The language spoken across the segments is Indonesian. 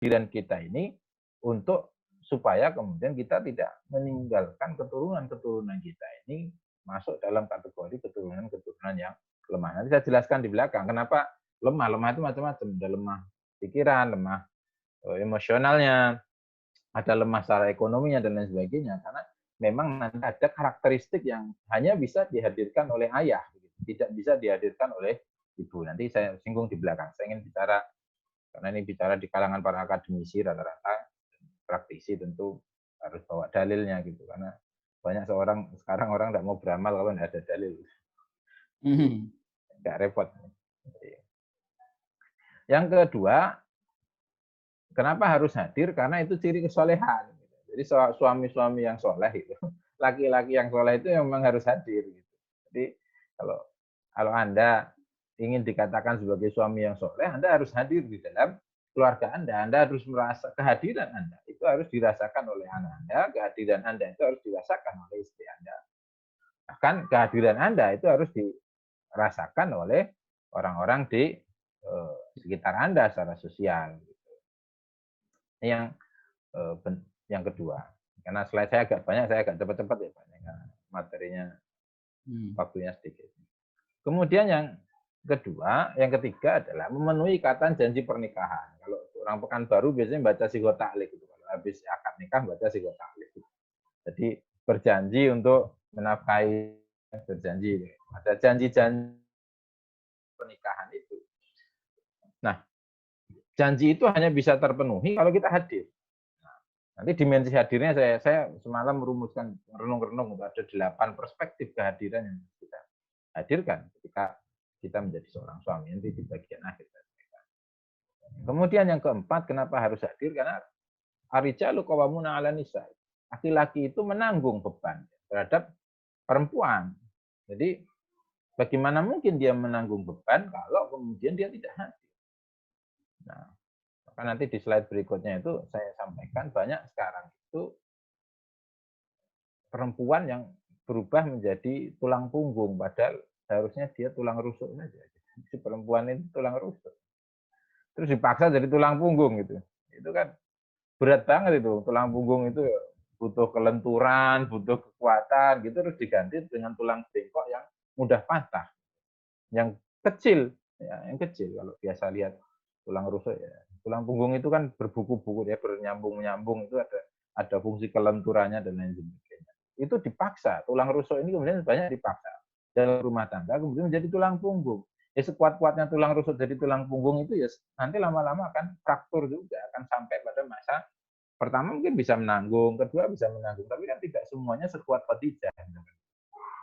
kehadiran kita ini untuk supaya kemudian kita tidak meninggalkan keturunan-keturunan kita ini masuk dalam kategori keturunan-keturunan yang lemah. Nanti saya jelaskan di belakang kenapa lemah. Lemah itu macam-macam. Ada lemah pikiran, lemah emosionalnya, ada lemah secara ekonominya dan lain sebagainya. Karena memang nanti ada karakteristik yang hanya bisa dihadirkan oleh ayah, tidak bisa dihadirkan oleh ibu. Nanti saya singgung di belakang. Saya ingin bicara, karena ini bicara di kalangan para akademisi rata-rata, praktisi tentu harus bawa dalilnya gitu. Karena banyak sekarang orang tidak mau beramal kalau tidak ada dalil. Nggak repot. Yang kedua, kenapa harus hadir? Karena itu ciri kesolehan. Jadi suami-suami yang soleh itu, laki-laki yang soleh itu memang harus hadir. Gitu. Jadi kalau Anda ingin dikatakan sebagai suami yang soleh, Anda harus hadir di dalam keluarga Anda. Anda harus merasa kehadiran Anda itu harus dirasakan oleh anak Anda, kehadiran Anda itu harus dirasakan oleh istri Anda. Bahkan kehadiran Anda itu harus dirasakan oleh orang-orang di sekitar Anda secara sosial. Ini yang kedua. Karena slide saya agak banyak, saya agak cepat-cepat ya Pak. Materinya waktunya sedikit. Kemudian yang ketiga adalah memenuhi ikatan janji pernikahan. Kalau orang Pekanbaru biasanya baca sigot taklif gitu. Kalau habis akad nikah baca sigot taklif. Jadi berjanji untuk menafkahi, berjanji. Ada janji-janji pernikahan itu. Nah, janji itu hanya bisa terpenuhi kalau kita hadir. Nanti dimensi hadirnya saya semalam merumuskan renung-renung untuk ada 8 perspektif kehadiran yang kita hadirkan ketika kita menjadi seorang suami nanti di bagian akhir. Kemudian yang keempat, kenapa harus hadir? Karena ar-rijalu qawwamuna 'alan nisa. Laki-laki itu menanggung beban terhadap perempuan. Jadi bagaimana mungkin dia menanggung beban kalau kemudian dia tidak hadir? Nah, maka nanti di slide berikutnya itu saya sampaikan banyak sekarang itu perempuan yang berubah menjadi tulang punggung, padahal seharusnya dia tulang rusuk saja. Si perempuan itu tulang rusuk. Terus dipaksa jadi tulang punggung gitu. Itu kan berat banget itu. Tulang punggung itu butuh kelenturan, butuh kekuatan gitu, terus diganti dengan tulang bengkok yang mudah patah. Yang kecil, ya, yang kecil kalau biasa lihat tulang rusuk ya. Tulang punggung itu kan berbuku-buku ya, bernyambung-nyambung itu ada fungsi kelenturannya dan lain sebagainya. Itu dipaksa, tulang rusuk ini kemudian banyak dipaksa dalam rumah tangga kemudian menjadi tulang punggung. Ya sekuat-kuatnya tulang rusuk jadi tulang punggung itu ya nanti lama-lama akan fraktur juga, akan sampai pada masa pertama mungkin bisa menanggung, kedua bisa menanggung, tapi kan tidak semuanya sekuat Khadijah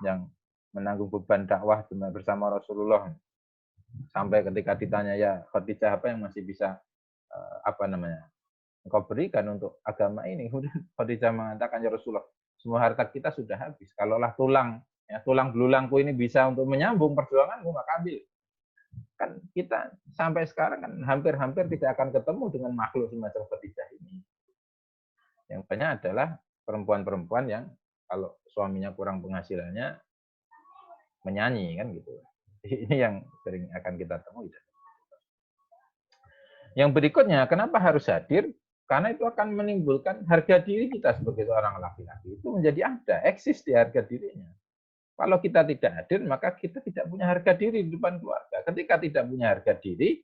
yang menanggung beban dakwah bersama Rasulullah. Sampai ketika ditanya ya Khadijah apa yang masih bisa engkau berikan untuk agama ini, kemudian Khadijah mengatakan ya Rasulullah, semua harta kita sudah habis. Kalaulah tulang belulangku ini bisa untuk menyambung perjuanganmu, maka ambil. Kan kita sampai sekarang kan hampir-hampir tidak akan ketemu dengan makhluk semacam Khadijah ini. Yang banyak adalah perempuan-perempuan yang kalau suaminya kurang penghasilannya menyanyi kan gitu. Ini yang sering akan kita temui. Yang berikutnya, kenapa harus hadir? Karena itu akan menimbulkan harga diri kita sebagai seorang laki-laki. Itu menjadi ada, eksis di harga dirinya. Kalau kita tidak hadir, maka kita tidak punya harga diri di depan keluarga. Ketika tidak punya harga diri,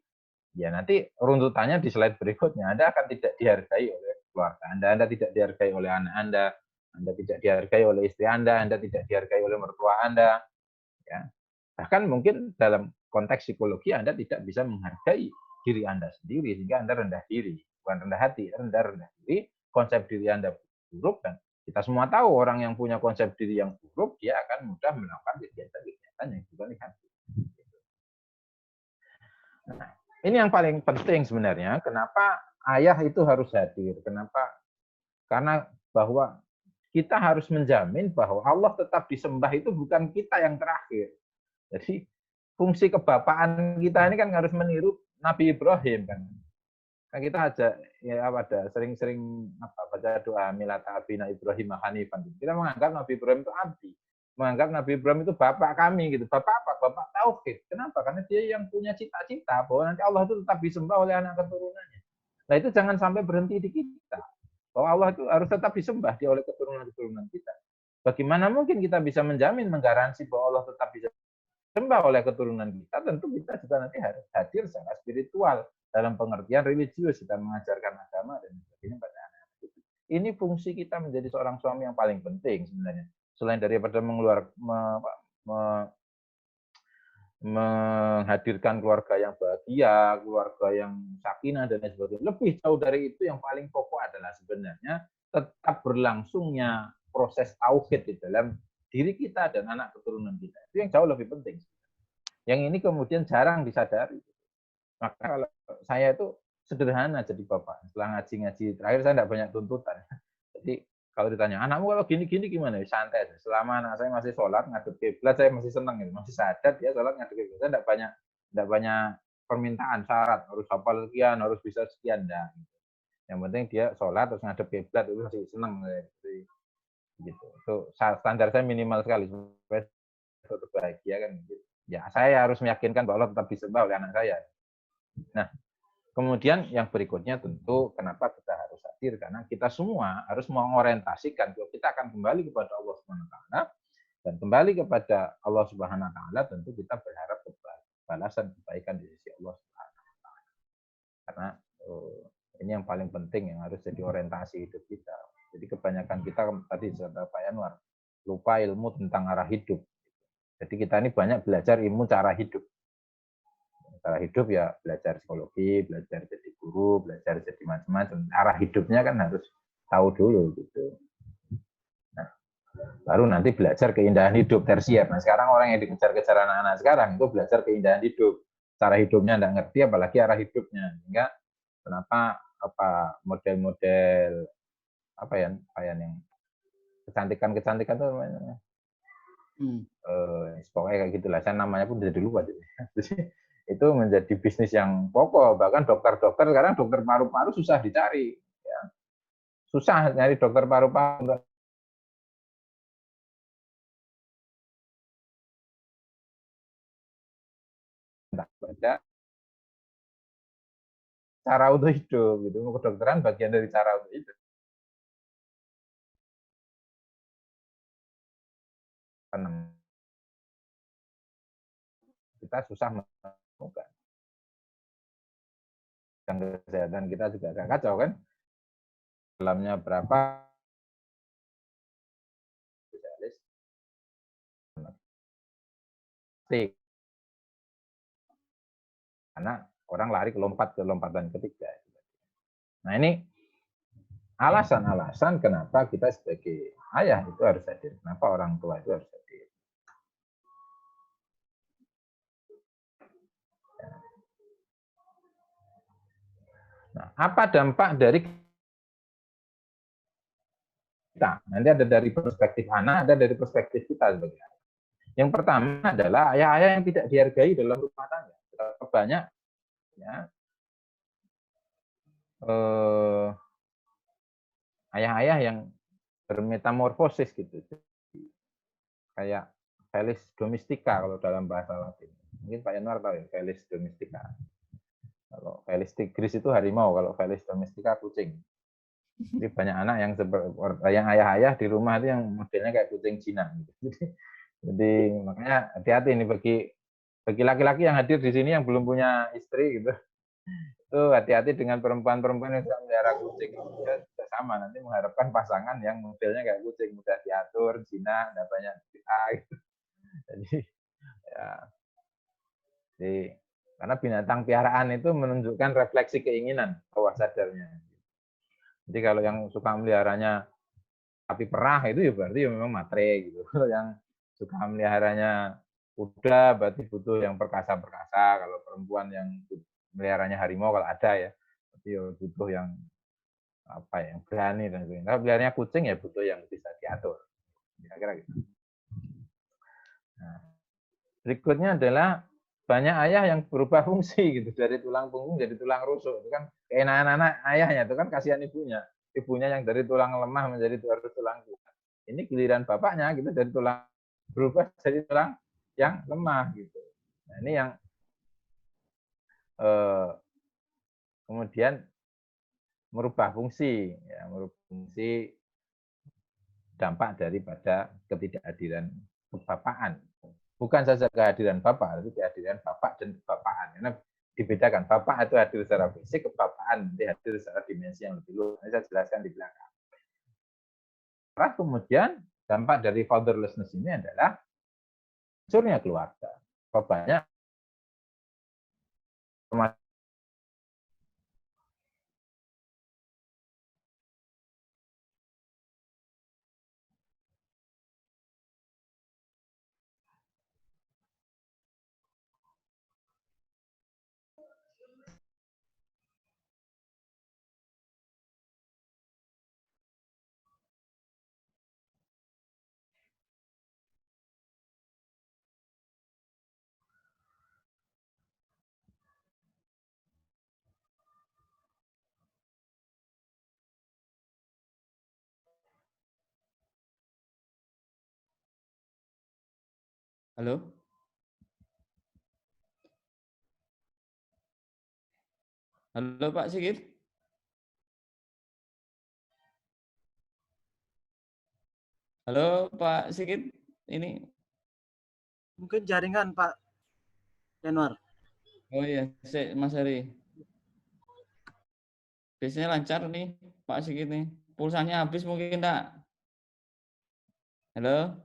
ya nanti runtutannya di slide berikutnya. Anda akan tidak dihargai oleh keluarga Anda tidak dihargai oleh anak Anda tidak dihargai oleh istri Anda tidak dihargai oleh mertua Anda. Ya. Bahkan mungkin dalam konteks psikologi Anda tidak bisa menghargai diri Anda sendiri sehingga Anda rendah diri, bukan rendah hati, rendah diri, konsep diri Anda buruk dan kita semua tahu orang yang punya konsep diri yang buruk dia akan mudah melakukan kegiatan-kegiatan yang juga negatif. Nah, ini yang paling penting sebenarnya. Kenapa ayah itu harus hadir? Kenapa? Karena bahwa kita harus menjamin bahwa Allah tetap disembah itu bukan kita yang terakhir. Jadi fungsi kebapaan kita ini kan harus meniru Nabi Ibrahim kan. Kan kita aja ya ada sering-sering baca doa milata abina Ibrahim hanifan. Kita menganggap Nabi Ibrahim itu abdi. Menganggap Nabi Ibrahim itu bapak kami gitu. Bapak apa? Bapak tauhid. Kenapa? Karena dia yang punya cita-cita bahwa nanti Allah itu tetap disembah oleh anak keturunannya. Nah itu jangan sampai berhenti di kita. Bahwa Allah itu harus tetap disembah dia oleh keturunan-keturunan kita. Bagaimana mungkin kita bisa menjamin, menggaransi bahwa Allah tetap bisa disembah oleh keturunan kita? Tentu kita juga nanti harus hadir secara spiritual dalam pengertian religius, kita mengajarkan agama dan sebagainya pada anak-anak itu. Ini fungsi kita menjadi seorang suami yang paling penting sebenarnya. Selain daripada menghadirkan keluarga yang bahagia, keluarga yang sakinah dan lain sebagainya. Lebih jauh dari itu yang paling pokok adalah sebenarnya tetap berlangsungnya proses tauhid di dalam diri kita dan anak keturunan kita. Itu yang jauh lebih penting. Yang ini kemudian jarang disadari. Maka kalau saya itu sederhana jadi bapak. Setelah ngaji-ngaji terakhir saya tidak banyak tuntutan. Jadi kalau ditanya, anakmu kalau gini-gini gimana? Santai aja. Selama anak saya masih sholat, ngadep kiblat, saya masih senang. Gitu. Masih sadar dia sholat ngadep kiblat. Saya tidak banyak permintaan, syarat. Harus hafal sekian, harus bisa sekian. Dah. Yang penting dia sholat, terus ngadep kiblat, itu masih senang. Gitu. Itu standar saya minimal sekali. Supaya tetap bahagia kan. Ya, saya harus meyakinkan bahwa Allah tetap disembah oleh anak saya. Nah, kemudian yang berikutnya tentu kenapa kita harus hadir, karena kita semua harus mengorientasikan bahwa kita akan kembali kepada Allah Subhanahu wa taala, dan kembali kepada Allah Subhanahu wa taala tentu kita berharap balasan kebaikan di sisi Allah Subhanahu wa taala. Karena ini yang paling penting yang harus jadi orientasi hidup kita. Jadi kebanyakan kita tadi kata Pak Yanwar lupa ilmu tentang arah hidup. Jadi kita ini banyak belajar ilmu cara hidup. Cara hidup ya belajar psikologi, belajar jadi guru, belajar jadi macam-macam. Arah hidupnya kan harus tahu dulu gitu. Nah, baru nanti belajar keindahan hidup tersier. Nah, sekarang orang yang dikejar-kejar anak-anak sekarang itu belajar keindahan hidup. Cara hidupnya enggak ngerti, apalagi arah hidupnya. Sehingga kenapa model-model apa ya yang kecantikan tuh namanya. Pokoknya kayak gitulah. Saya namanya pun jadi lupa. Jadi itu menjadi bisnis yang pokok. Bahkan dokter-dokter sekarang dokter paru-paru susah dicari. Ya. Susah nyari dokter paru-paru. Baca cara untuk hidup. Gitu. Kedokteran bagian dari cara untuk hidup. Kita susah menemukan. Yang kesehatan kita juga agak kacau kan. Dalamnya berapa spesialis karena orang lari ke lompatan ketiga. Nah ini alasan-alasan kenapa kita sebagai ayah itu harus hadir, kenapa orang tua itu harus hadir. Nah, apa dampak dari kita? Nanti ada dari perspektif anak, ada dari perspektif kita sebagai ayah. Yang pertama adalah ayah-ayah yang tidak dihargai dalam rumah tangga. Banyak ya, ayah-ayah yang bermetamorfosis gitu, kayak Felis domestica kalau dalam bahasa Latin. Mungkin Pak Yanwar tahu ya, Felis domestica. Kalau Felis tigris itu harimau, kalau Felis domestica kucing. Jadi banyak anak yang ayah-ayah di rumah itu yang modelnya kayak kucing Cina. Gitu. Jadi makanya hati-hati ini bagi laki-laki yang hadir di sini yang belum punya istri gitu. Itu hati-hati dengan perempuan-perempuan yang sudah melihara kucing. Ya, sama nanti mengharapkan pasangan yang modelnya kayak kucing, mudah diatur, Cina, ada banyak gitu. Jadi ya, jadi karena binatang piaraan itu menunjukkan refleksi keinginan bawah sadarnya. Jadi kalau yang suka meliharanya sapi perah itu ya berarti ya memang matre gitu. Kalau yang suka meliharanya kuda berarti butuh yang perkasa-perkasa. Kalau perempuan yang meliharanya harimau kalau ada ya, berarti ya butuh yang apa ya, yang berani dan sebagainya. Kalau meliharanya kucing ya butuh yang bisa diatur. Kira-kira gitu. Nah, berikutnya adalah banyak ayah yang berubah fungsi gitu, dari tulang punggung jadi tulang rusuk. Itu kan keenakan anak ayahnya, itu kan kasihan ibunya. Ibunya yang dari tulang lemah menjadi tulang kuat. Ini giliran bapaknya gitu, dari tulang berubah jadi tulang yang lemah gitu. Nah, ini yang kemudian merubah fungsi, ya, merubah fungsi dampak daripada ketidakhadiran kebapaan. Bukan saja kehadiran bapak, tapi kehadiran bapak dan kebapaan. Karena dibedakan, bapak itu hadir secara fisik, kebapaan nanti hadir secara dimensi yang lebih luas. Ini saya jelaskan di belakang. Kemudian dampak dari fatherlessness ini adalah hancurnya keluarga. Banyak Halo? Halo Pak Sigit? Halo Pak Sigit? Ini Mungkin jaringan Pak Januar. oh iya, Mas Heri. Biasanya lancar nih Pak Sigit nih. Pulsanya habis mungkin enggak? Halo?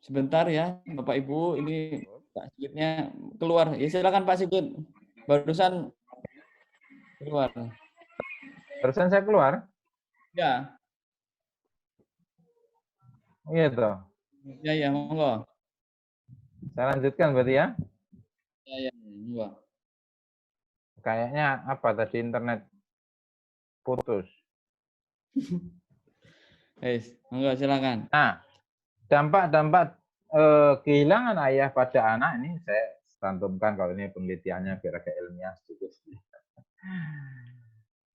Sebentar ya, Bapak Ibu, ini Pak Sigitnya keluar. Ya silakan Pak Sigit. Barusan keluar. Barusan saya keluar. Ya, Gitu. ya, monggo. Saya lanjutkan berarti ya. Ya, monggo. Kayaknya apa tadi internet putus. Monggo silakan. Nah, dampak-dampak kehilangan ayah pada anak ini saya cantumkan kalau ini penelitiannya biar agak ilmiah sedikit.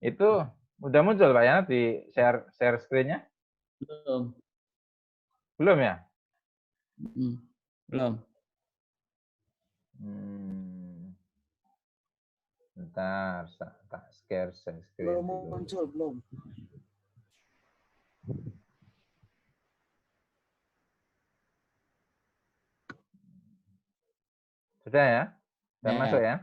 Itu udah muncul Pak ya di share screen-nya? Belum. Belum ya? Belum. Bentar, tak share screen Belum dulu. muncul, belum. Sudah ya? Sudah Ya. masuk ya?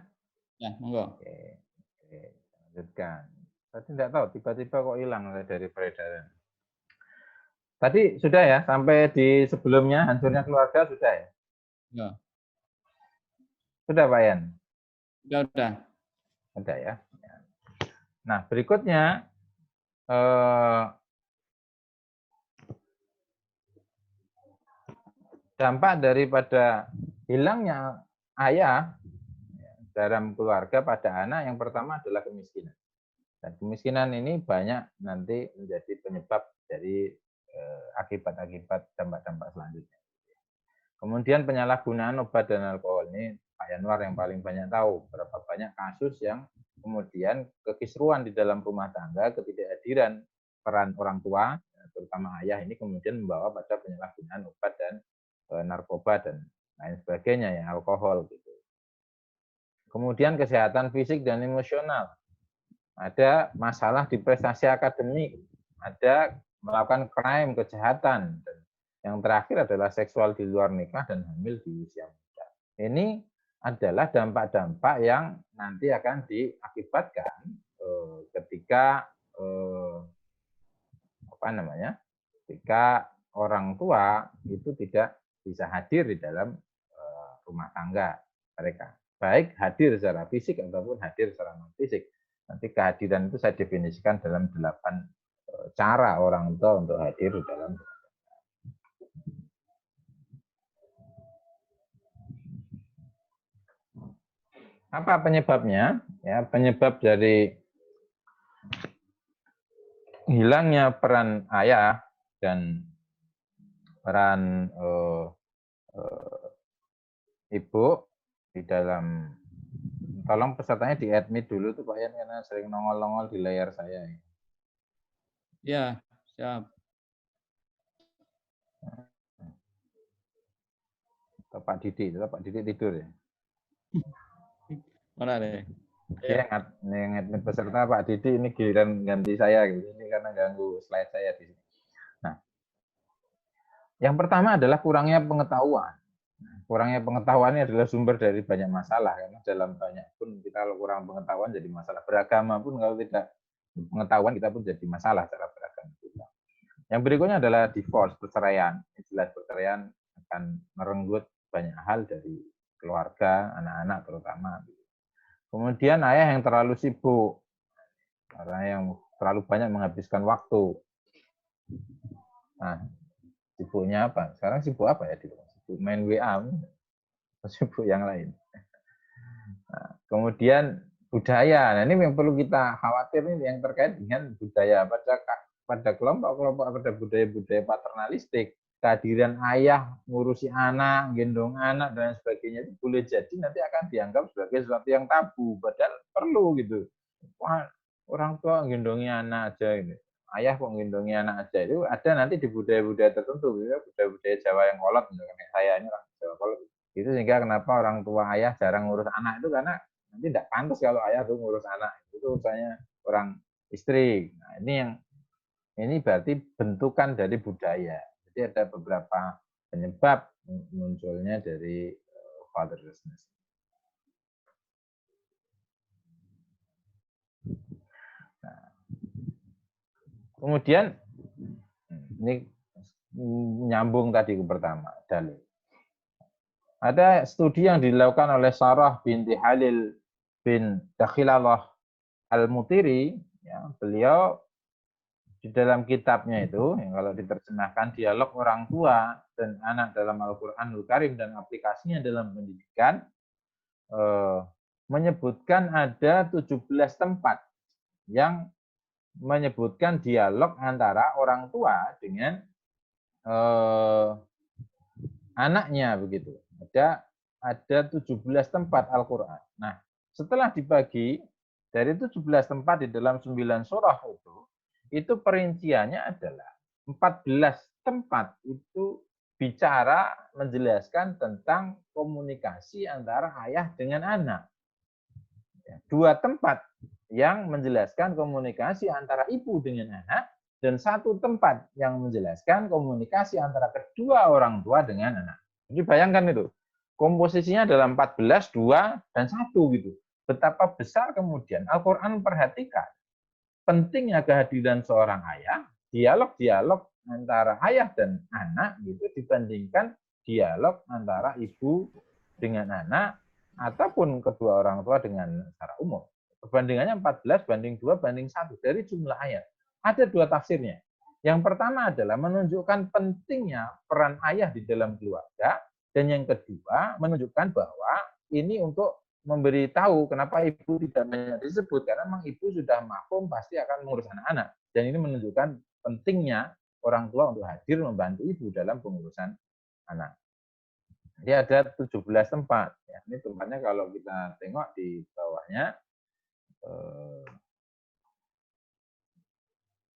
Ya, monggo. Oke, lanjutkan. Tadi tidak tahu, tiba-tiba kok hilang dari peredaran. Tadi sudah ya, sampai di sebelumnya hancurnya keluarga sudah ya? Ya. Sudah Pak Yan? Udah. Sudah ya. Nah, berikutnya dampak daripada hilangnya ayah dalam keluarga pada anak yang pertama adalah kemiskinan. Dan kemiskinan ini banyak nanti menjadi penyebab dari akibat-akibat dampak-dampak selanjutnya. Kemudian penyalahgunaan obat dan alkohol ini Pak Yanwar yang paling banyak tahu berapa banyak kasus yang kemudian kekisruan di dalam rumah tangga, ketidakhadiran peran orang tua, terutama ayah ini kemudian membawa pada penyalahgunaan obat dan narkoba dan lain sebagainya ya, alkohol gitu. Kemudian kesehatan fisik dan emosional. Ada masalah di prestasi akademik, ada melakukan crime, kejahatan. Dan yang terakhir adalah seksual di luar nikah dan hamil di usia muda. Ini adalah dampak-dampak yang nanti akan diakibatkan ketika ketika orang tua itu tidak bisa hadir di dalam rumah tangga mereka, baik hadir secara fisik ataupun hadir secara non fisik. Nanti kehadiran itu saya definisikan dalam 8 cara orang tua untuk hadir di dalam. Apa penyebabnya? Ya, penyebab dari hilangnya peran ayah dan peran ibu di dalam, tolong pesertanya di admit dulu tuh Pak Yan karena sering nongol-nongol di layar saya. Ya, siap. Atau Pak Didik tidur ya. Mana nih? Dia ngadmin peserta Pak Didi, ini giliran ganti saya gitu. Ini karena ganggu slide saya di sini. Nah, yang pertama adalah kurangnya pengetahuan. Kurangnya pengetahuan ini adalah sumber dari banyak masalah, karena dalam banyak pun kita kalau kurang pengetahuan jadi masalah. Beragama pun kalau tidak pengetahuan kita pun jadi masalah cara beragama kita. Yang berikutnya adalah divorce, perceraian. Jelas perceraian akan merenggut banyak hal dari keluarga, anak-anak terutama. Kemudian ayah yang terlalu sibuk, karena yang terlalu banyak menghabiskan waktu. Nah, sibuknya apa? Sekarang sibuk apa ya? Sibuk main WA, sibuk yang lain. Nah, kemudian budaya. Nah, ini yang perlu kita khawatir ini yang terkait dengan budaya pada kelompok-kelompok, pada budaya-budaya paternalistik. Kehadiran ayah ngurusi anak, gendong anak dan sebagainya itu boleh jadi nanti akan dianggap sebagai sesuatu yang tabu, padahal perlu gitu. Wah, orang tua gendongi anak aja ini. Ayah kok gendongi anak aja, itu ada nanti di budaya-budaya tertentu, budaya-budaya Jawa yang kolot, misalkan kayak saya ini orang Jawa kolot. Itu sehingga kenapa orang tua ayah jarang ngurus anak itu karena nanti tidak pantas kalau ayah tuh ngurus anak. Itu urusannya orang istri. Nah, ini berarti bentukan dari budaya. Jadi ada beberapa penyebab munculnya dari fatherlessness. Nah, kemudian ini nyambung tadi ke pertama, dalil. Ada studi yang dilakukan oleh Sarah binti Halil bin Dakhilallah Al-Mutiri, ya, beliau di dalam kitabnya itu, yang kalau diterjemahkan dialog orang tua dan anak dalam Al-Quranul Karim dan aplikasinya dalam pendidikan, menyebutkan ada 17 tempat yang menyebutkan dialog antara orang tua dengan anaknya begitu. Ada 17 tempat Al-Quran. Nah, setelah dibagi dari 17 tempat di dalam 9 surah itu perinciannya adalah 14 tempat itu bicara menjelaskan tentang komunikasi antara ayah dengan anak. 2 tempat yang menjelaskan komunikasi antara ibu dengan anak, dan 1 tempat yang menjelaskan komunikasi antara kedua orang tua dengan anak. Jadi bayangkan itu, komposisinya dalam 14, 2, dan 1 gitu. Betapa besar kemudian Al-Quran perhatikan pentingnya kehadiran seorang ayah, dialog-dialog antara ayah dan anak gitu dibandingkan dialog antara ibu dengan anak ataupun kedua orang tua dengan secara umum. Perbandingannya 14 banding 2 banding 1 dari jumlah ayat. Ada 2 tafsirnya. Yang pertama adalah menunjukkan pentingnya peran ayah di dalam keluarga, dan yang kedua menunjukkan bahwa ini untuk memberitahu kenapa ibu tidak banyak disebut, karena memang ibu sudah maklum pasti akan mengurus anak-anak, dan ini menunjukkan pentingnya orang tua untuk hadir membantu ibu dalam pengurusan anak. Jadi ada 17 tempat. Ya, ini tempatnya kalau kita tengok di bawahnya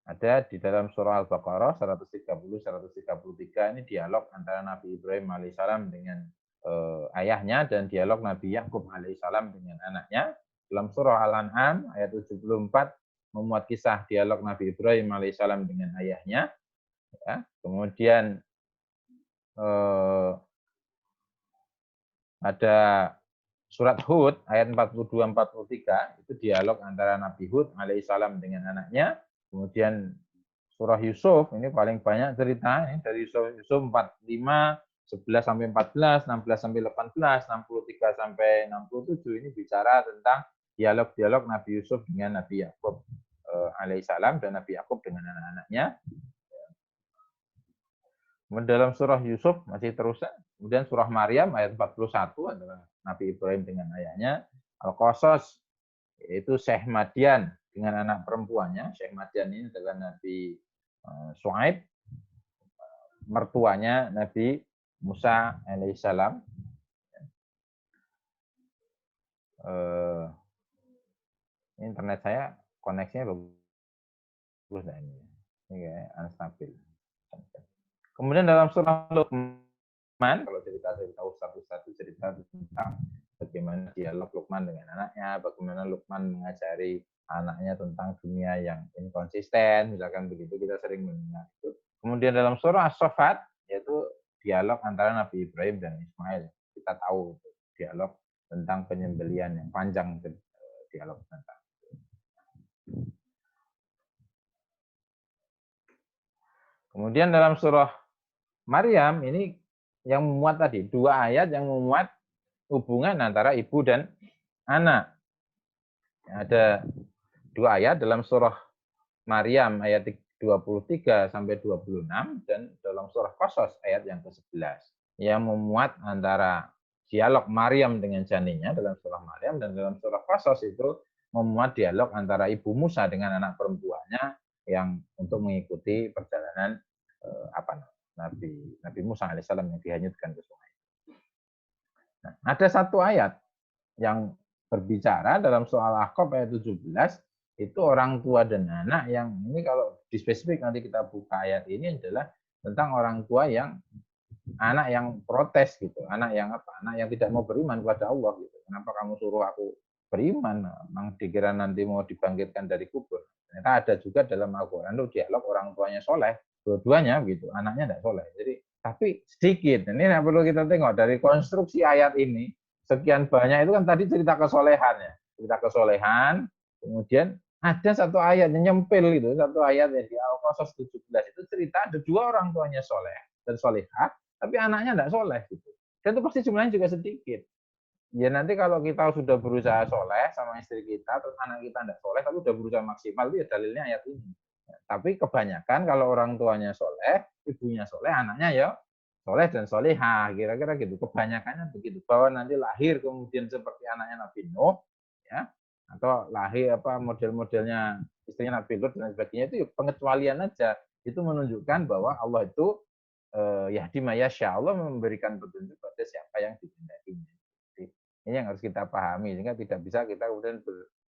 ada di dalam surah Al-Baqarah 130-133 ini dialog antara Nabi Ibrahim alaihissalam dengan ayahnya dan dialog Nabi Yakub alaihissalam dengan anaknya. Dalam surah Al-An'am ayat 74 memuat kisah dialog Nabi Ibrahim alaihissalam dengan ayahnya. Ya. Kemudian ada surat Hud ayat 42-43 itu dialog antara Nabi Hud alaihissalam dengan anaknya. Kemudian surah Yusuf ini paling banyak cerita ini dari Yusuf 45 11 sampai 14, 16 sampai 18, 63 sampai 67 ini bicara tentang dialog-dialog Nabi Yusuf dengan Nabi Yakub alaihissalam dan Nabi Yakub dengan anak-anaknya. Kemudian dalam surah Yusuf masih terus. Kemudian surah Maryam ayat 41 adalah Nabi Ibrahim dengan ayahnya. Al-Qasas yaitu Syekh Madian dengan anak perempuannya. Syekh Madian ini adalah Nabi Shu'aib, mertuanya Nabi Musa alaihissalam. Internet saya koneksinya bagus ini kayak unstabil. Kemudian dalam surah Luqman Kalau cerita-cerita Ustadz itu cerita tentang bagaimana dialog Luqman dengan anaknya, bagaimana Luqman mengajari anaknya tentang dunia yang inkonsisten, misalkan begitu, kita sering mendengar itu. Kemudian dalam surah As-Saffat, yaitu dialog antara Nabi Ibrahim dan Ismail. Kita tahu itu, dialog tentang penyembelian yang panjang, dialog tentang. Kemudian dalam surah Maryam ini yang memuat tadi, 2 ayat yang memuat hubungan antara ibu dan anak. Ada 2 ayat dalam surah Maryam ayat 23 sampai 26 dan dalam surah Qasas ayat yang ke-11 yang memuat antara dialog Maryam dengan janinnya dalam surah Maryam, dan dalam surah Qasas itu memuat dialog antara ibu Musa dengan anak perempuannya yang untuk mengikuti perjalanan Nabi Musa alaihissalam yang dihanyutkan ke sungai. Nah, ada 1 ayat yang berbicara dalam soal Ahqaf ayat 17, itu orang tua dan anak yang ini kalau dispesifik nanti kita buka ayat ini adalah tentang orang tua yang anak yang protes gitu, anak yang tidak mau beriman kepada Allah gitu. Kenapa kamu suruh aku beriman? Memang dikira nanti mau dibangkitkan dari kubur. Ternyata ada juga dalam Al-Qur'an itu dialog orang tuanya soleh, dua-duanya gitu, anaknya tidak soleh. Jadi tapi sedikit. Ini yang perlu kita tengok dari konstruksi ayat ini. Sekian banyak itu kan tadi cerita kesolehan ya, cerita kesolehan. Kemudian ada 1 ayat yang nyempil itu, 1 ayat yang di Al-Qasas 17 itu cerita ada 2 orang tuanya soleh dan solehah, tapi anaknya tidak soleh gitu. Dan itu pasti jumlahnya juga sedikit. Ya nanti kalau kita sudah berusaha soleh sama istri kita, terus anak kita tidak soleh, tapi sudah berusaha maksimal, itu ya dalilnya ayat ini. Tapi kebanyakan kalau orang tuanya soleh, ibunya soleh, anaknya ya soleh dan solehah, kira-kira gitu. Kebanyakannya begitu. Bahwa nanti lahir kemudian seperti anaknya Nabi Nuh, ya, atau lahir model-modelnya istrinya Nabi Lut dan sebagainya, itu pengecualian aja. Itu menunjukkan bahwa Allah itu yahdi may yasha, Allah memberikan petunjuk pada siapa yang dikehendakinya. Ini yang harus kita pahami, sehingga tidak bisa kita kemudian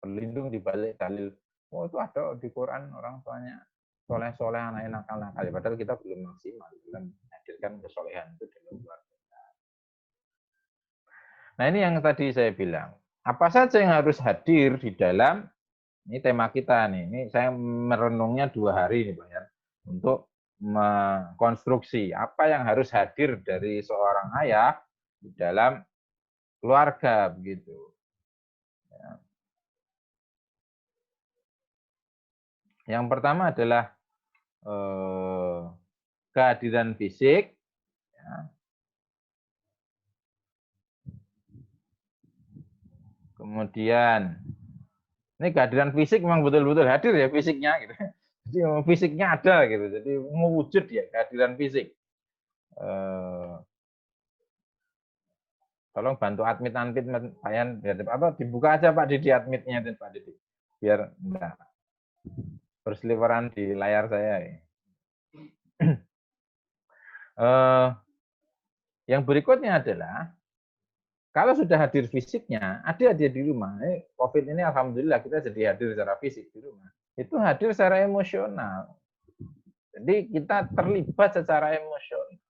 berlindung di balik dalil, oh itu ada di Quran orang tuanya soleh-soleh, anaknya nakal-nakal, padahal kita belum maksimal dalam menghadirkan kesolehan itu dalam keluarga. Nah ini yang tadi saya bilang, apa saja yang harus hadir di dalam, ini tema kita nih, ini saya merenungnya 2 hari nih Pak ya, untuk mengkonstruksi apa yang harus hadir dari seorang ayah di dalam keluarga begitu. Ya. Yang pertama adalah kehadiran fisik. Ya. Kemudian ini kehadiran fisik memang betul-betul hadir ya fisiknya, gitu. Jadi fisiknya ada gitu. Jadi mewujud ya kehadiran fisik. Tolong bantu admit Pak Yan, apa dibuka aja Pak Didi admitnya Pak Didi, biar enggak berseliweran di layar saya. Yang berikutnya adalah kalau sudah hadir fisiknya, ada di rumah. COVID ini alhamdulillah kita jadi hadir secara fisik di rumah. Itu hadir secara emosional. Jadi kita terlibat secara emosional.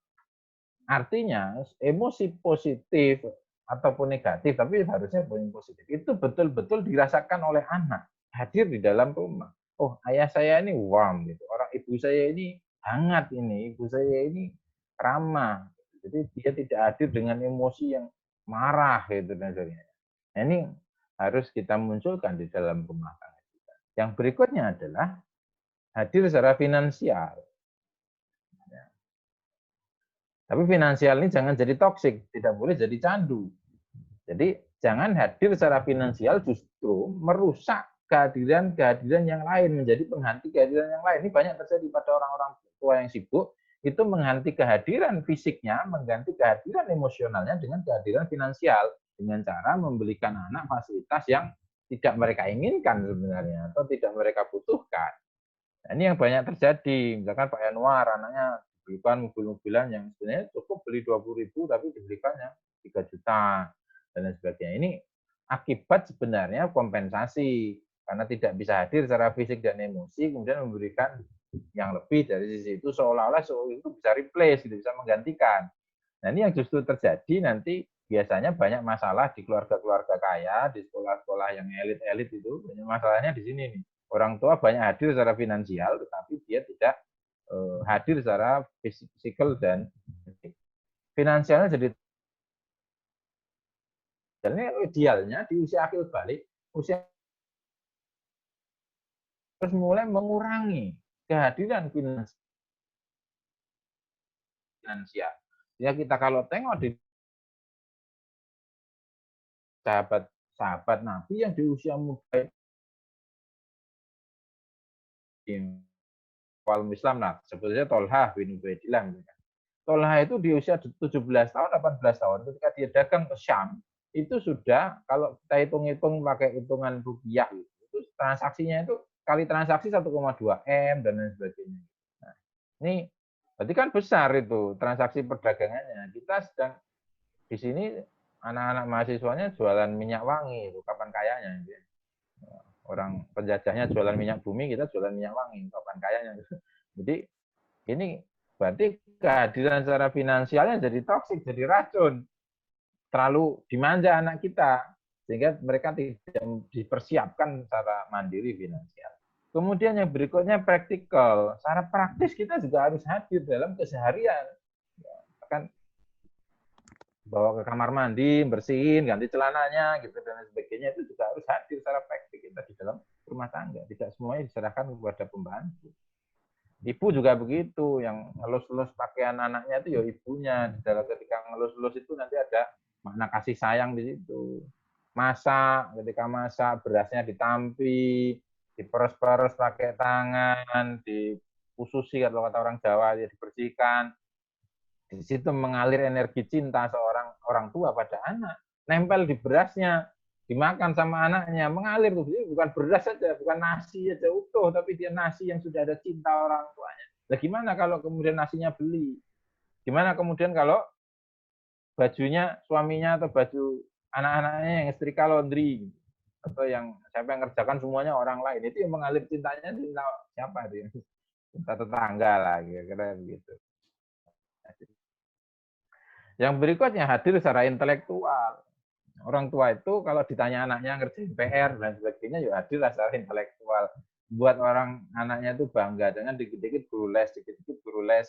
Artinya emosi positif ataupun negatif, tapi harusnya poin positif, itu betul-betul dirasakan oleh anak hadir di dalam rumah. Oh, ayah saya ini warm gitu. Orang ibu saya ini hangat ini, ibu saya ini ramah. Jadi dia tidak hadir dengan emosi yang marah gitu dan sebagainya. Nah, ini harus kita munculkan di dalam rumah tangga kita. Yang berikutnya adalah hadir secara finansial. Tapi finansial ini jangan jadi toksik, tidak boleh jadi candu. Jadi jangan hadir secara finansial justru merusak kehadiran-kehadiran yang lain, menjadi pengganti kehadiran yang lain. Ini banyak terjadi pada orang-orang tua yang sibuk, itu mengganti kehadiran fisiknya, mengganti kehadiran emosionalnya dengan kehadiran finansial, dengan cara membelikan anak fasilitas yang tidak mereka inginkan sebenarnya, atau tidak mereka butuhkan. Nah, ini yang banyak terjadi. Misalkan Pak Yanwar, anaknya dibelikan mobil-mobilan yang sebenarnya cukup beli 20.000 tapi dibelikannya 3 juta dan lain sebagainya. Ini akibat sebenarnya kompensasi karena tidak bisa hadir secara fisik dan emosi, kemudian memberikan yang lebih dari sisi itu, seolah-olah itu bisa replace, gitu, bisa menggantikan. Nah, ini yang justru terjadi nanti biasanya banyak masalah di keluarga-keluarga kaya, di sekolah-sekolah yang elit-elit itu, banyak masalahnya di sini nih. Orang tua banyak hadir secara finansial, tetapi dia tidak hadir secara fisikal dan finansialnya jadi idealnya di usia akhir balik, usia terus mulai mengurangi kehadiran finansial. Ya kita kalau tengok di sahabat Nabi yang di usia muda awal Islam lah, sebetulnya Tolha bin Ubaidillah. Tolha itu di usia 17 tahun, 18 tahun ketika dia dagang ke Syam, itu sudah kalau kita hitung-hitung pakai hitungan rupiah itu transaksinya itu kali transaksi 1,2 M dan lain sebagainya. Nah, ini berarti kan besar itu transaksi perdagangannya. Kita sedang di sini anak-anak mahasiswanya jualan minyak wangi itu kapan kayanya gitu. Orang penjajahnya jualan minyak bumi, kita jualan minyak wangi, kapan kayanya. Jadi ini berarti kehadiran secara finansialnya jadi toksik, jadi racun. Terlalu dimanja anak kita, sehingga mereka tidak dipersiapkan secara mandiri finansial. Kemudian yang berikutnya praktikal. Secara praktis kita juga harus hadir dalam keseharian. Kan bawa ke kamar mandi, bersihin, ganti celananya, gitu dan sebagainya, itu juga harus hadir secara praktik kita di dalam rumah tangga. Tidak semuanya diserahkan kepada pembantu. Ibu juga begitu, yang ngelus-ngelus pakaian anaknya itu ya ibunya. Di dalam ketika ngelus-ngelus itu nanti ada makna kasih sayang di situ. Masak, ketika masak berasnya ditampi, diperes-peres pakai tangan, dipususi kalau kata orang Jawa, ya dibersihkan. Di situ mengalir energi cinta seorang orang tua pada anak, nempel di berasnya, dimakan sama anaknya, mengalir tuh. Bukan beras saja, bukan nasi aja utuh, tapi dia nasi yang sudah ada cinta orang tuanya. Nah, gimana kalau kemudian nasinya beli? Gimana kemudian kalau bajunya suaminya atau baju anak-anaknya yang setrika laundry atau yang siapa yang ngerjakan semuanya orang lain, itu yang mengalir cintanya cinta siapa itu? Cinta tetangga lah, kira-kira begitu. Yang berikutnya hadir secara intelektual. Orang tua itu kalau ditanya anaknya ngerjain PR dan sebagainya, ya hadir secara intelektual. Buat orang anaknya itu bangga dengan dikit-dikit guru les, dikit-dikit guru les.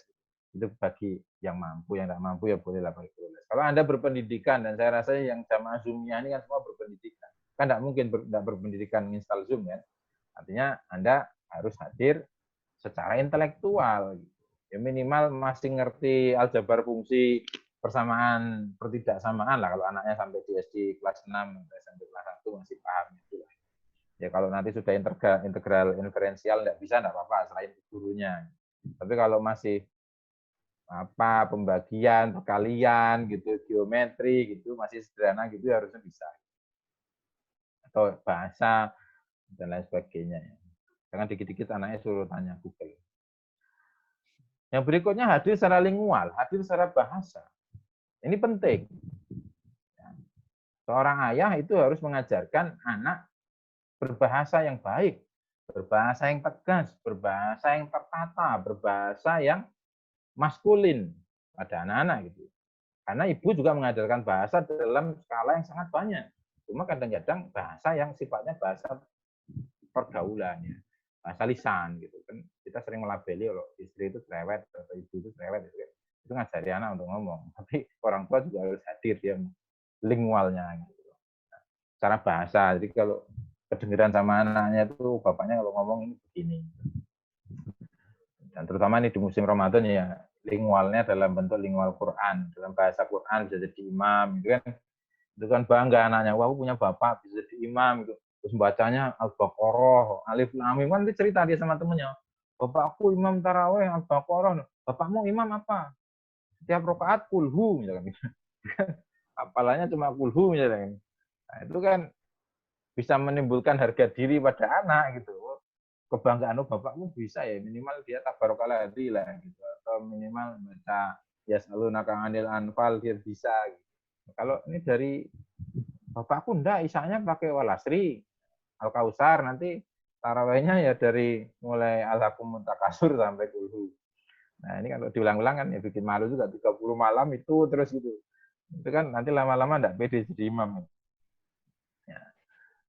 Itu bagi yang mampu, yang tidak mampu ya bolehlah pakai guru les. Kalau Anda berpendidikan, dan saya rasa yang jamaah Zoom-nya ini kan semua berpendidikan. Kan tidak mungkin tidak berpendidikan install Zoom ya. Artinya Anda harus hadir secara intelektual. Ya minimal masih ngerti aljabar fungsi, persamaan pertidaksamaan lah kalau anaknya sampai di SD kelas 6 SMP kelas 1 masih paham itu lah. Ya kalau nanti sudah integral inferensial tidak bisa, tidak apa-apa selain gurunya. Tapi kalau masih pembagian, perkalian gitu, geometri gitu masih sederhana gitu harusnya bisa. Atau bahasa dan lain sebagainya. Jangan dikit-dikit anaknya suruh tanya Google. Yang berikutnya hadir secara lingual, hadir secara bahasa. Ini penting. Seorang ayah itu harus mengajarkan anak berbahasa yang baik, berbahasa yang tegas, berbahasa yang tertata, berbahasa yang maskulin pada anak-anak gitu. Karena ibu juga mengajarkan bahasa dalam skala yang sangat banyak. Cuma kadang-kadang bahasa yang sifatnya bahasa pergaulan ya, bahasa lisan gitu kan. Kita sering melabeli kalau istri itu cerewet atau ibu itu cerewet gitu kan. Itu ngajari anak untuk ngomong, tapi orang tua juga harus hadir dia lingualnya gitu. Nah, cara bahasa, jadi kalau kedengeran sama anaknya itu bapaknya kalau ngomong ini begini. Dan terutama ini di musim Ramadan ya, lingualnya dalam bentuk lingual Quran, dalam bahasa Quran bisa jadi imam gitu kan. Itu kan bangga anaknya, wah aku punya bapak bisa jadi imam gitu. Terus bacanya Al-Baqarah, Alif Lam Mim, kan dia cerita dia sama temennya. Bapakku imam taraweh Al-Baqarah. Bapakmu imam apa? Setiap rakaat kulhu misalkan. Apalanya cuma kulhu misalkan. Nah, itu kan bisa menimbulkan harga diri pada anak gitu. Kebanggaan bapakmu bisa ya, minimal dia tabarokallah lah gitu, atau minimal baca yasalunaka anil anfal dia bisa gitu. Kalau ini dari bapakku enggak, isanya pakai walasri, al-kausar, nanti tarawehnya ya dari mulai al-hakum mutakasur sampai kulhu. Nah, ini kalau diulang-ulang kan ya bikin malu juga, 30 malam itu terus gitu. Itu kan nanti lama-lama enggak pede jadi imam. Ya.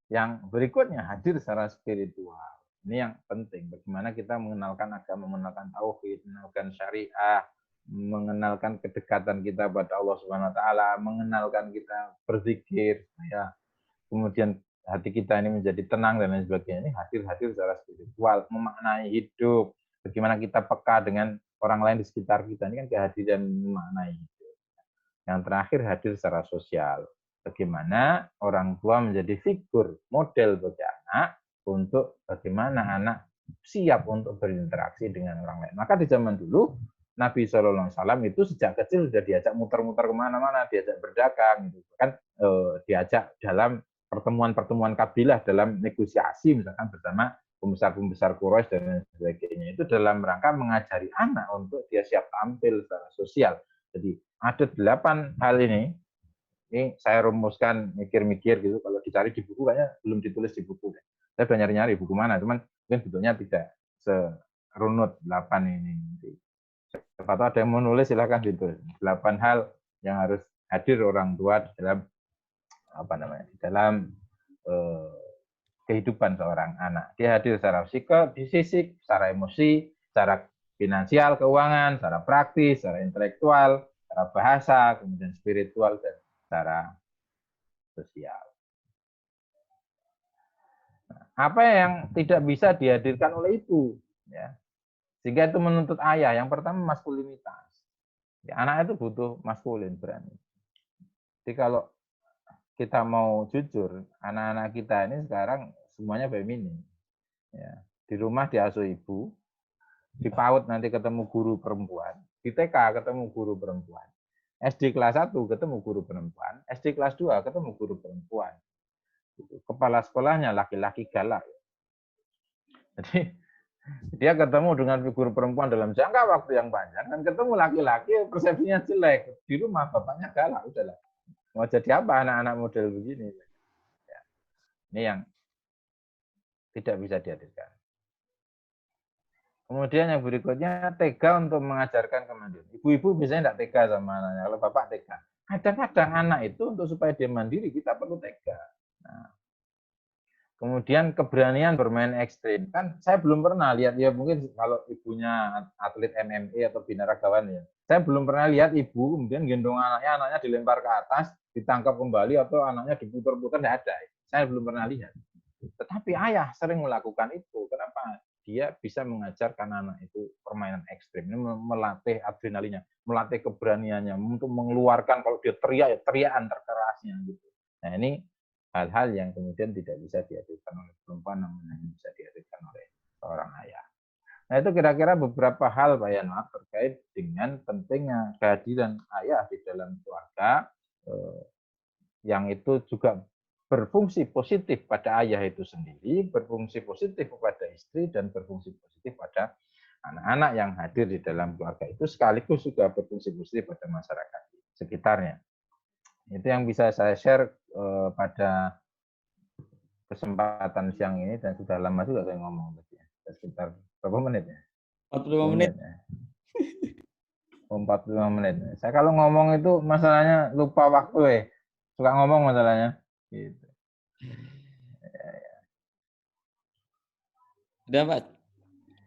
Yang berikutnya hadir secara spiritual. Ini yang penting. Bagaimana kita mengenalkan agama, mengenalkan tauhid, mengenalkan syariah, mengenalkan kedekatan kita pada Allah Subhanahu wa taala, mengenalkan kita berzikir, ya. Kemudian hati kita ini menjadi tenang dan lain sebagainya. Ini hadir secara spiritual, memaknai hidup. Bagaimana kita peka dengan orang lain di sekitar kita. Ini kan kehadiran memaknai hidup. Yang terakhir hadir secara sosial. Bagaimana orang tua menjadi figur model bagi anak untuk bagaimana anak siap untuk berinteraksi dengan orang lain. Maka di zaman dulu Nabi SAW itu sejak kecil sudah diajak muter-muter kemana-mana, diajak berdagang, gitu kan, diajak dalam pertemuan-pertemuan kabilah dalam negosiasi misalkan bersama pembesar-pembesar Quraisy dan lain sebagainya. Itu dalam rangka mengajari anak untuk dia siap tampil secara sosial. Jadi ada 8 hal ini saya rumuskan mikir-mikir gitu. Kalau dicari di buku kayaknya belum ditulis di buku. Saya udah nyari-nyari buku mana, cuman mungkin bentuknya tidak serunut 8 ini. Siapa tahu ada yang mau nulis silahkan ditulis. 8 hal yang harus hadir orang tua di dalam di dalam kehidupan seorang anak. Dia hadir secara fisik, secara emosi, secara finansial, keuangan, secara praktis, secara intelektual, secara bahasa, kemudian spiritual, dan secara sosial. Nah, apa yang tidak bisa dihadirkan oleh ibu? Ya. Sehingga itu menuntut ayah. Yang pertama maskulinitas. Ya, anak itu butuh maskulin, berani. Jadi kalau kita mau jujur, anak-anak kita ini sekarang semuanya feminim. Ya. Di rumah diasuh ibu, di PAUD nanti ketemu guru perempuan, di TK ketemu guru perempuan, SD kelas 1 ketemu guru perempuan, SD kelas 2 ketemu guru perempuan. Kepala sekolahnya laki-laki galak. Jadi dia ketemu dengan figur perempuan dalam jangka waktu yang panjang, dan ketemu laki-laki persepsinya jelek. Di rumah bapaknya galak, udahlah. Mau jadi apa anak-anak model begini? Ya. Ini yang tidak bisa dihadirkan. Kemudian yang berikutnya, tega untuk mengajarkan kemandirian. Ibu-ibu biasanya tidak tega sama anaknya, kalau bapak tega. Kadang-kadang anak itu untuk supaya dia mandiri, kita perlu tega. Nah, kemudian keberanian bermain ekstrim. Kan saya belum pernah lihat, ya mungkin kalau ibunya atlet MMA atau binaragawan ya. Saya belum pernah lihat ibu kemudian gendong anaknya dilempar ke atas, ditangkap kembali, atau anaknya diputar-putar, tidak ada. Saya belum pernah lihat. Tetapi ayah sering melakukan itu. Kenapa? Dia bisa mengajarkan anak itu permainan ekstrim. Ini melatih adrenalinnya, melatih keberaniannya, untuk mengeluarkan kalau dia teriak, ya teriakan terkerasnya gitu. Nah ini hal-hal yang kemudian tidak bisa dihadirkan oleh perempuan, namun hanya bisa dihadirkan oleh seorang ayah. Nah itu kira-kira beberapa hal Pak Yanwar terkait dengan pentingnya kehadiran ayah di dalam keluarga, yang itu juga berfungsi positif pada ayah itu sendiri, berfungsi positif kepada istri, dan berfungsi positif pada anak-anak yang hadir di dalam keluarga itu, sekaligus juga berfungsi positif pada masyarakat sekitarnya. Itu yang bisa saya share pada kesempatan siang ini, dan sudah lama juga saya ngomong tadi ya. Sekitar berapa menit ya? 45 menit. Ya. 45 menit. Saya kalau ngomong itu masalahnya lupa waktu ya. Suka ngomong masalahnya. Gitu. Udah Pak?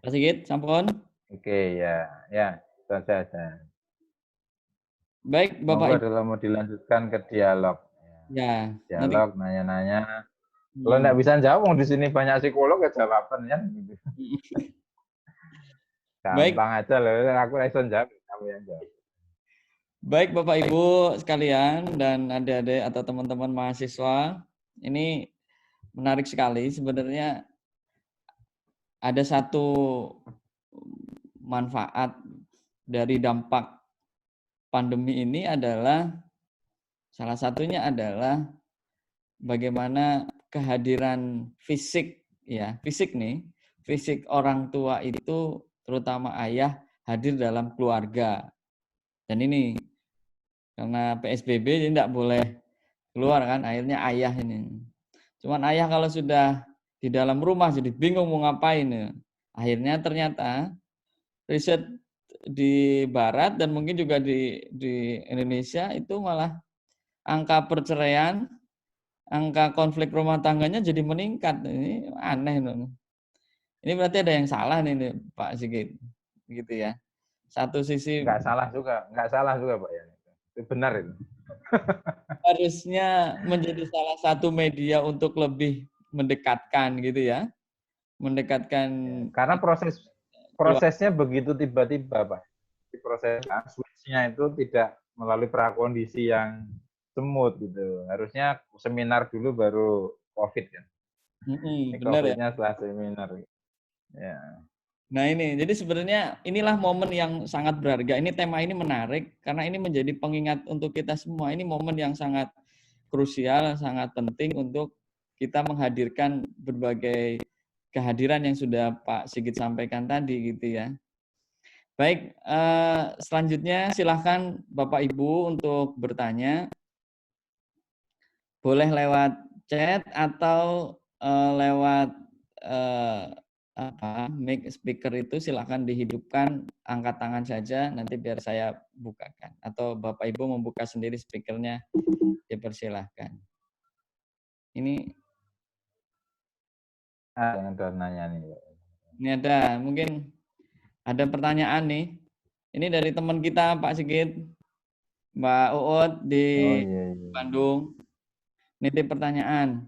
Pak Sigit, sampun? Oke, ya. Ya, saja. Baik, Bapak Bapak Ibu. Kalau mau dilanjutkan ke dialog. Ya, dialog, nanti. nanya-nanya. Kalau nggak bisa jawab, di sini banyak psikolog ya jawaban ya. Gitu. Gampang aja loh, aku langsung jawab, kamu yang jawab. Baik Bapak Ibu sekalian dan adik-adik atau teman-teman mahasiswa, ini menarik sekali. Sebenarnya ada satu manfaat dari dampak pandemi ini adalah, salah satunya adalah bagaimana kehadiran fisik, ya fisik nih, fisik orang tua itu terutama ayah hadir dalam keluarga. Dan ini karena PSBB jadi tidak boleh keluar kan, akhirnya ayah ini. Cuman ayah kalau sudah di dalam rumah jadi bingung mau ngapain ya. Akhirnya ternyata riset di Barat dan mungkin juga di Indonesia itu malah angka perceraian, angka konflik rumah tangganya jadi meningkat. Ini aneh. Ini berarti ada yang salah nih Pak Sigit, gitu ya. Satu sisi nggak salah juga Pak ya. Itu benar itu. harusnya menjadi salah satu media untuk lebih mendekatkan gitu ya. Mendekatkan Karena keluarga. prosesnya begitu tiba-tiba Pak. Di proses switch-nya itu tidak melalui prakondisi yang smooth gitu. Harusnya seminar dulu baru COVID kan. Ini Benar ya. COVID-nya setelah seminar. Ya. Nah ini, jadi sebenarnya inilah momen yang sangat berharga. Ini tema ini menarik karena ini menjadi pengingat untuk kita semua. Ini momen yang sangat krusial, sangat penting untuk kita menghadirkan berbagai kehadiran yang sudah Pak Sigit sampaikan tadi gitu ya. Baik, selanjutnya silahkan Bapak Ibu untuk bertanya. Boleh lewat chat atau lewat mic speaker itu silahkan dihidupkan, angkat tangan saja, nanti biar saya bukakan. Atau Bapak Ibu membuka sendiri speakernya, dipersilahkan. Ini Yang ada nanya nih. ini ada, mungkin ada pertanyaan nih. Ini dari teman kita Pak Sigit, Mbak Uut di Iya. Bandung. Nitip pertanyaan.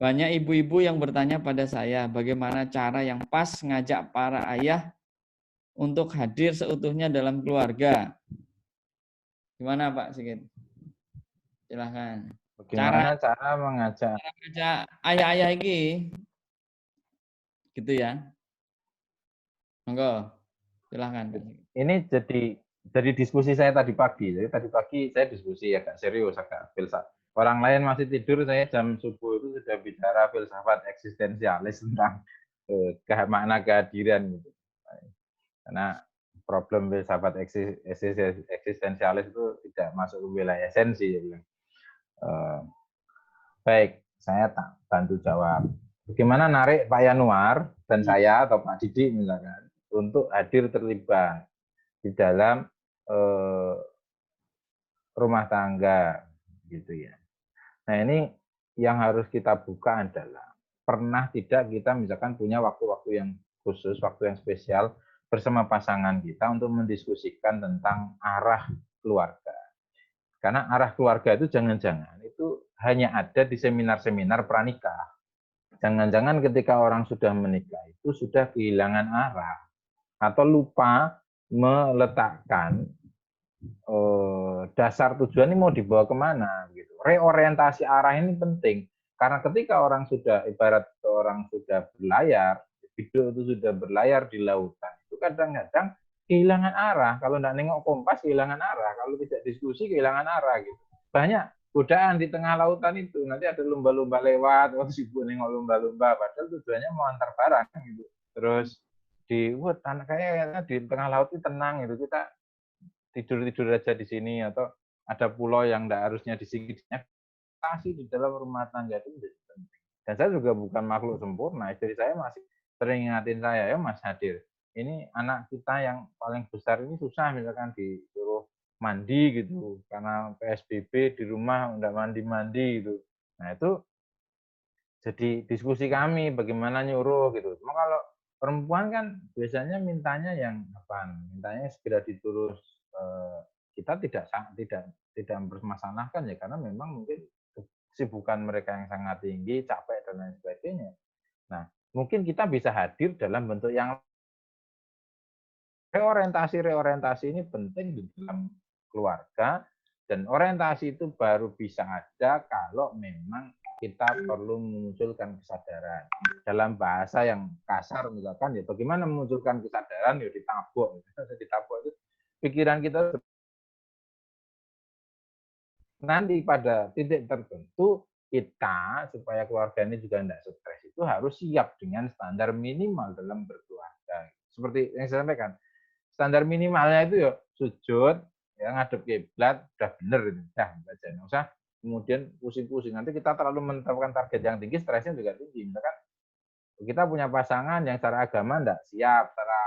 Banyak ibu-ibu yang bertanya pada saya, bagaimana cara yang pas ngajak para ayah untuk hadir seutuhnya dalam keluarga. Gimana Pak Sigit? Silahkan. Bagaimana cara mengajak? Ngajak ayah-ayah ini, gitu ya. Monggo, silahkan. Ini jadi diskusi saya tadi pagi. Jadi tadi pagi saya diskusi agak serius, agak filsafat. Orang lain masih tidur, saya jam subuh itu sudah bicara filsafat eksistensialis tentang makna kehadiran gitu. Karena problem filsafat eksistensialis itu tidak masuk ke wilayah esensi. Ya. Baik, saya bantu jawab. Bagaimana narik Pak Yanuar dan saya atau Pak Didi misalkan untuk hadir terlibat di dalam rumah tangga gitu ya. Nah ini yang harus kita buka adalah pernah tidak kita misalkan punya waktu-waktu yang khusus, waktu yang spesial bersama pasangan kita untuk mendiskusikan tentang arah keluarga. Karena arah keluarga itu jangan-jangan itu hanya ada di seminar-seminar pranikah. Jangan-jangan ketika orang sudah menikah itu sudah kehilangan arah atau lupa meletakkan dasar tujuan ini mau dibawa kemana gitu. Reorientasi arah ini penting karena ketika orang sudah ibarat orang sudah berlayar, hidup itu sudah berlayar di lautan, itu kadang-kadang kehilangan arah. Kalau tidak nengok kompas kehilangan arah, kalau tidak diskusi kehilangan arah gitu. Banyak godaan di tengah lautan itu, nanti ada lumba-lumba lewat, waktu sibuk nengok lumba-lumba, padahal tujuannya mau antar barang gitu. Terus kayaknya di tengah laut itu tenang gitu, kita tidur-tidur aja di sini atau ada pulau yang tidak harusnya disingkirnya di dalam rumah tangga itu menjadi penting. Dan saya juga bukan makhluk sempurna, istri saya masih sering ingatin saya, ya Mas hadir. Ini anak kita yang paling besar ini susah misalkan disuruh mandi gitu karena PSBB di rumah nggak mandi-mandi gitu. Nah itu jadi diskusi kami bagaimana nyuruh gitu. Cuma kalau perempuan kan biasanya mintanya yang apa? Mintanya segera diturus. Kita tidak mempermasalahkan ya karena memang mungkin kesibukan mereka yang sangat tinggi, capek dan lain sebagainya. Nah, mungkin kita bisa hadir dalam bentuk yang reorientasi ini penting di dalam keluarga dan orientasi itu baru bisa ada kalau memang kita perlu memunculkan kesadaran. Dalam bahasa yang kasar misalkan ya bagaimana memunculkan kesadaran ya ditabuk. Ditabuk itu pikiran kita nanti pada titik tertentu kita supaya keluarga ini juga tidak stres itu harus siap dengan standar minimal dalam berkeluarga. Seperti yang saya sampaikan, standar minimalnya itu ya sujud, ya ngadep kiblat, udah bener itu, udah baca. Nggak usah kemudian pusing-pusing. Nanti kita terlalu menetapkan target yang tinggi, stresnya juga tinggi. Misalkan kita punya pasangan yang secara agama tidak siap, secara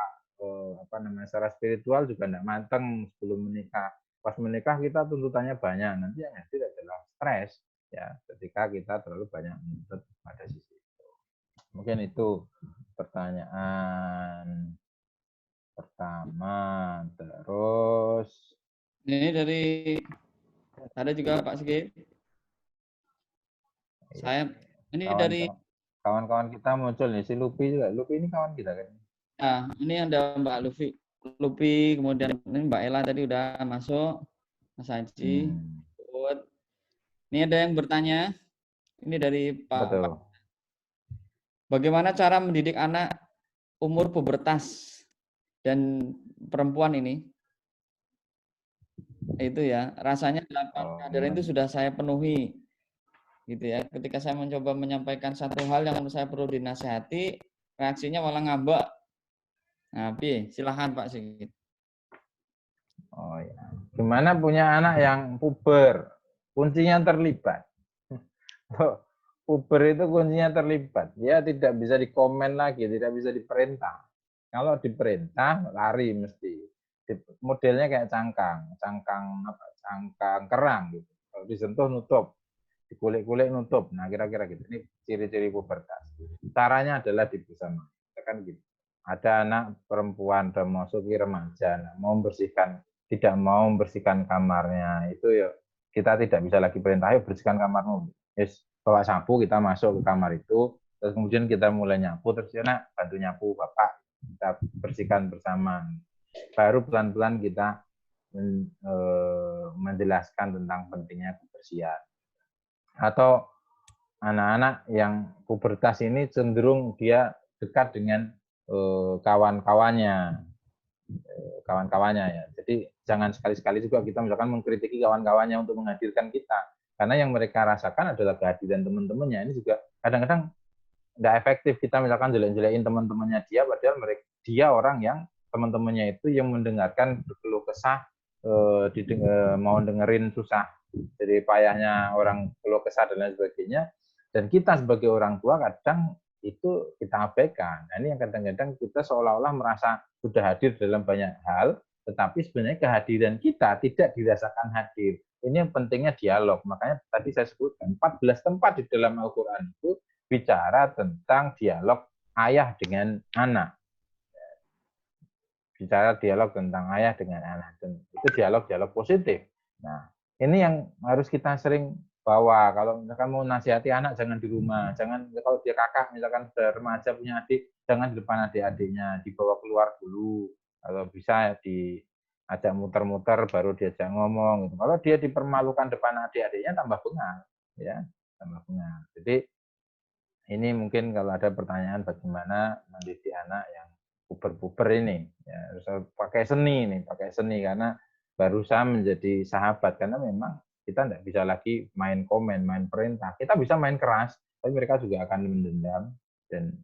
secara spiritual juga tidak mateng sebelum menikah. Pas menikah kita tuntutannya banyak, nanti yang hadir adalah stres ya ketika kita terlalu banyak menuntut pada sisi itu. Mungkin itu pertanyaan pertama. Terus Ini dari ada juga Pak Sigit. Saya ini dari kawan-kawan kita muncul nih, si Lupi juga. Lupi ini kawan kita kan? ini ada Mbak Lupi, kemudian ini Mbak Ella tadi udah masuk, Mas Haji. Ini ada yang bertanya, ini dari Pak. Bagaimana cara mendidik anak umur pubertas dan perempuan ini? Itu ya, rasanya 8 kehadiran itu sudah saya penuhi. Gitu ya. Ketika saya mencoba menyampaikan satu hal yang menurut saya perlu dinasihati, reaksinya malah ngambek. Nah, silahkan Pak Sigit. Oh ya. Gimana punya anak yang puber? Kuncinya terlibat. Puber itu kuncinya terlibat. Dia tidak bisa dikomen lagi, tidak bisa diperintah. Kalau diperintah lari mesti. Modelnya kayak cangkang kerang gitu. Kalau disentuh nutup, dikulik-kulik nutup. Nah, kira-kira gitu. Ini ciri-ciri pubertas. Caranya adalah dibersama. Kan gitu. Ada anak perempuan udah masuki remaja, tidak mau membersihkan kamarnya, itu ya kita tidak bisa lagi perintah, ayo bersihkan kamarmu. Yes, bawa sapu, kita masuk ke kamar itu, terus kemudian kita mulai nyapu, terus ya nak bantu nyapu bapak, kita bersihkan bersama. Baru pelan-pelan kita menjelaskan tentang pentingnya kebersihan. Atau anak-anak yang pubertas ini cenderung dia dekat dengan kawan-kawannya ya. Jadi jangan sekali-sekali juga kita misalkan mengkritiki kawan-kawannya untuk menghadirkan kita, karena yang mereka rasakan adalah kehadiran teman-temannya. Ini juga kadang-kadang tidak efektif kita misalkan jelek-jelekin teman-temannya dia, padahal dia orang yang teman-temannya itu yang mendengarkan berkeluh kesah, mau dengerin susah, jadi payahnya orang keluh kesah dan lain sebagainya, dan kita sebagai orang tua kadang itu kita abaikan. Nah, ini yang kadang-kadang kita seolah-olah merasa sudah hadir dalam banyak hal, tetapi sebenarnya kehadiran kita tidak dirasakan hadir. Ini yang pentingnya dialog. Makanya tadi saya sebutkan 14 tempat di dalam Al-Quran itu bicara tentang dialog ayah dengan anak. Bicara dialog tentang ayah dengan anak. Dan itu dialog-dialog positif. Nah, ini yang harus kita sering bawa. Kalau misalkan mau nasihati anak, jangan di rumah. Jangan, kalau dia kakak, misalkan sudah remaja punya adik, jangan di depan adik-adiknya. Dibawa keluar dulu. Kalau bisa diajak muter-muter, baru diajak ngomong. Gitu. Kalau dia dipermalukan depan adik-adiknya, tambah bengal. Ya, tambah bengal. Jadi, ini mungkin kalau ada pertanyaan bagaimana mendidik anak yang puber-puber ini, ya, harus pakai seni karena berusaha menjadi sahabat, karena memang kita tidak bisa lagi main komen, main perintah. Kita bisa main keras, tapi mereka juga akan mendendam. Dan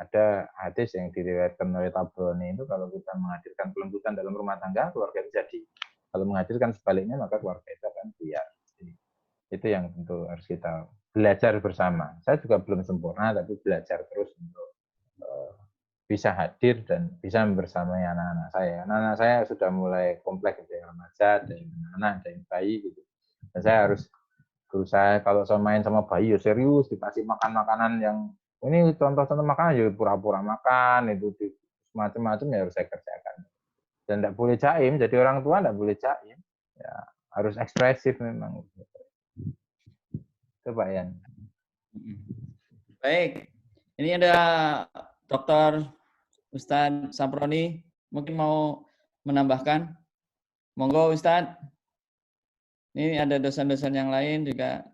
ada hadis yang diriwayatkan oleh Tabrani itu, kalau kita menghadirkan kelembutan dalam rumah tangga, keluarga itu jadi. Kalau menghadirkan sebaliknya, maka keluarga itu akan biar. Itu yang tentu harus kita belajar bersama. Saya juga belum sempurna, tapi belajar terus untuk bisa hadir dan bisa membersamai anak-anak saya. Anak-anak saya sudah mulai kompleks, ada yang remaja, ada yang anak, ada yang bayi gitu. Dan saya harus berusaha, kalau saya main sama bayi ya serius, dikasih makan makanan yang ini contoh-contoh makanan ya pura-pura makan, itu macam-macam ya harus saya kerjakan. Dan tidak boleh jaim, jadi orang tua tidak boleh jaim. Ya, harus ekspresif memang. Itu Pak Yan. Baik, ini ada Dr. Ustadz Saproni, mungkin mau menambahkan. Monggo Ustadz. Ini ada dosen-dosen yang lain juga.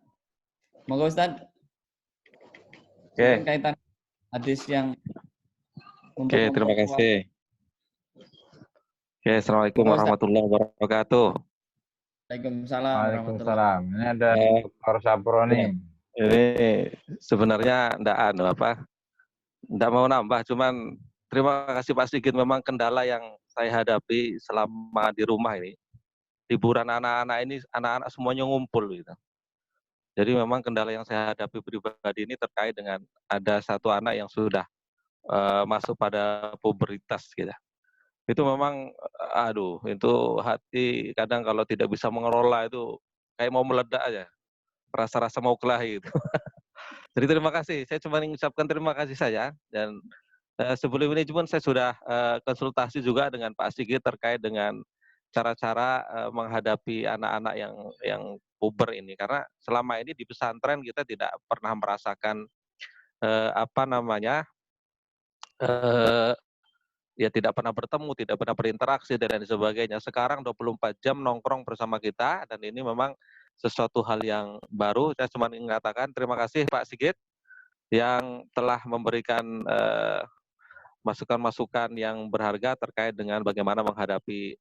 Monggo Ustadz. Oke. Kaitan hadis yang untuk terima kasih. Oke, Assalamualaikum warahmatullahi wabarakatuh. Waalaikumsalam. Ini ada Dr. Saproni. Ini sebenarnya enggak mau nambah, cuman terima kasih Pak Sigit. Memang kendala yang saya hadapi selama di rumah ini, liburan anak-anak ini, anak-anak semuanya ngumpul gitu. Jadi memang kendala yang saya hadapi pribadi ini terkait dengan ada satu anak yang sudah masuk pada puberitas gitu. Itu memang, aduh, itu hati kadang kalau tidak bisa mengelola itu kayak mau meledak aja, rasa-rasa mau kelahi itu. Jadi terima kasih, saya cuma ingin ucapkan terima kasih saja dan, sebelum ini pun saya sudah, konsultasi juga dengan Pak Sigit terkait dengan cara-cara, menghadapi anak-anak yang puber ini. Karena selama ini di pesantren kita tidak pernah merasakan, apa namanya, eee ya tidak pernah bertemu, tidak pernah berinteraksi dan lain sebagainya. Sekarang 24 jam nongkrong bersama kita dan ini memang sesuatu hal yang baru. Saya cuma ingin mengatakan terima kasih Pak Sigit yang telah memberikan masukan-masukan yang berharga terkait dengan bagaimana menghadapi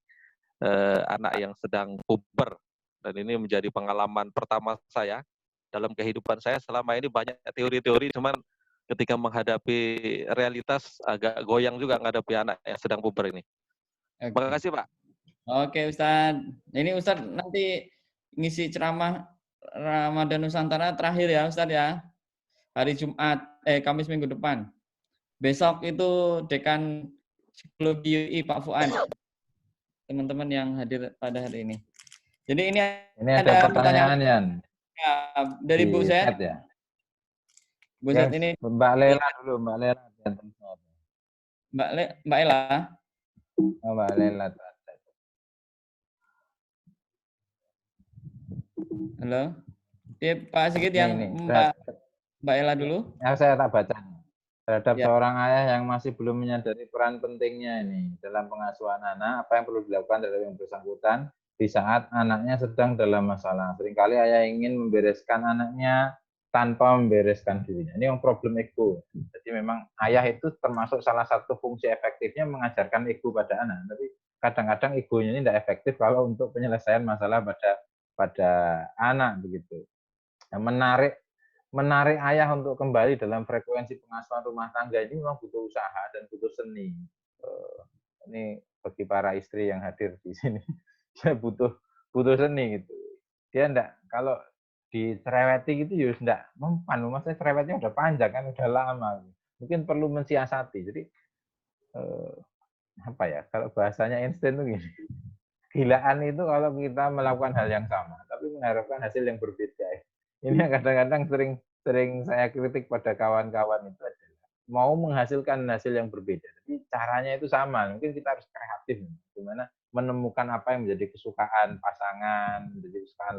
anak yang sedang puber. Dan ini menjadi pengalaman pertama saya dalam kehidupan saya. Selama ini banyak teori-teori, cuman ketika menghadapi realitas agak goyang juga menghadapi anak yang sedang puber ini. Terima Oke. kasih Pak. Oke Ustadz. Ini Ustadz nanti ngisi ceramah Ramadan Nusantara terakhir ya Ustadz ya. Hari Jumat, Kamis minggu depan. Besok itu Dekan Psikologi UI Pak Fuad. Teman-teman yang hadir pada hari ini. Jadi ini Ini ada ada pertanyaan Yan dari di Bu Zed. chat ya. Bu Zed Yang ini Mbak Lela dulu, Mbak Lela. Mbak Ella. Oh, Mbak Lela. Halo. Ya, Pak Sigit yang Ini, Mbak Ella dulu. yang saya tak baca. Terhadap Ya. seorang ayah yang masih belum menyadari peran pentingnya ini dalam pengasuhan anak, apa yang perlu dilakukan terhadap yang bersangkutan di saat anaknya sedang dalam masalah. Seringkali ayah ingin membereskan anaknya tanpa membereskan dirinya. Ini yang problem ego. Jadi memang ayah itu termasuk salah satu fungsi efektifnya mengajarkan ego pada anak. Tapi kadang-kadang egonya ini tidak efektif kalau untuk penyelesaian masalah pada anak begitu. Menarik ayah untuk kembali dalam frekuensi pengasuhan rumah tangga ini memang butuh usaha dan butuh seni. Ini bagi para istri yang hadir di sini, dia butuh seni gitu. Dia enggak, kalau dicereweti gitu ya enggak mempan. Maksudnya cerewetnya udah panjang kan, udah lama. Mungkin perlu mensiasati. Jadi apa ya? Kalau bahasanya Einstein tuh gini. Gilaan itu kalau kita melakukan hal yang sama, tapi mengharapkan hasil yang berbeda. Ini yang kadang-kadang sering saya kritik pada kawan-kawan itu adalah mau menghasilkan hasil yang berbeda, tapi caranya itu sama. Mungkin kita harus kreatif, gimana menemukan apa yang menjadi kesukaan pasangan, menjadi kesukaan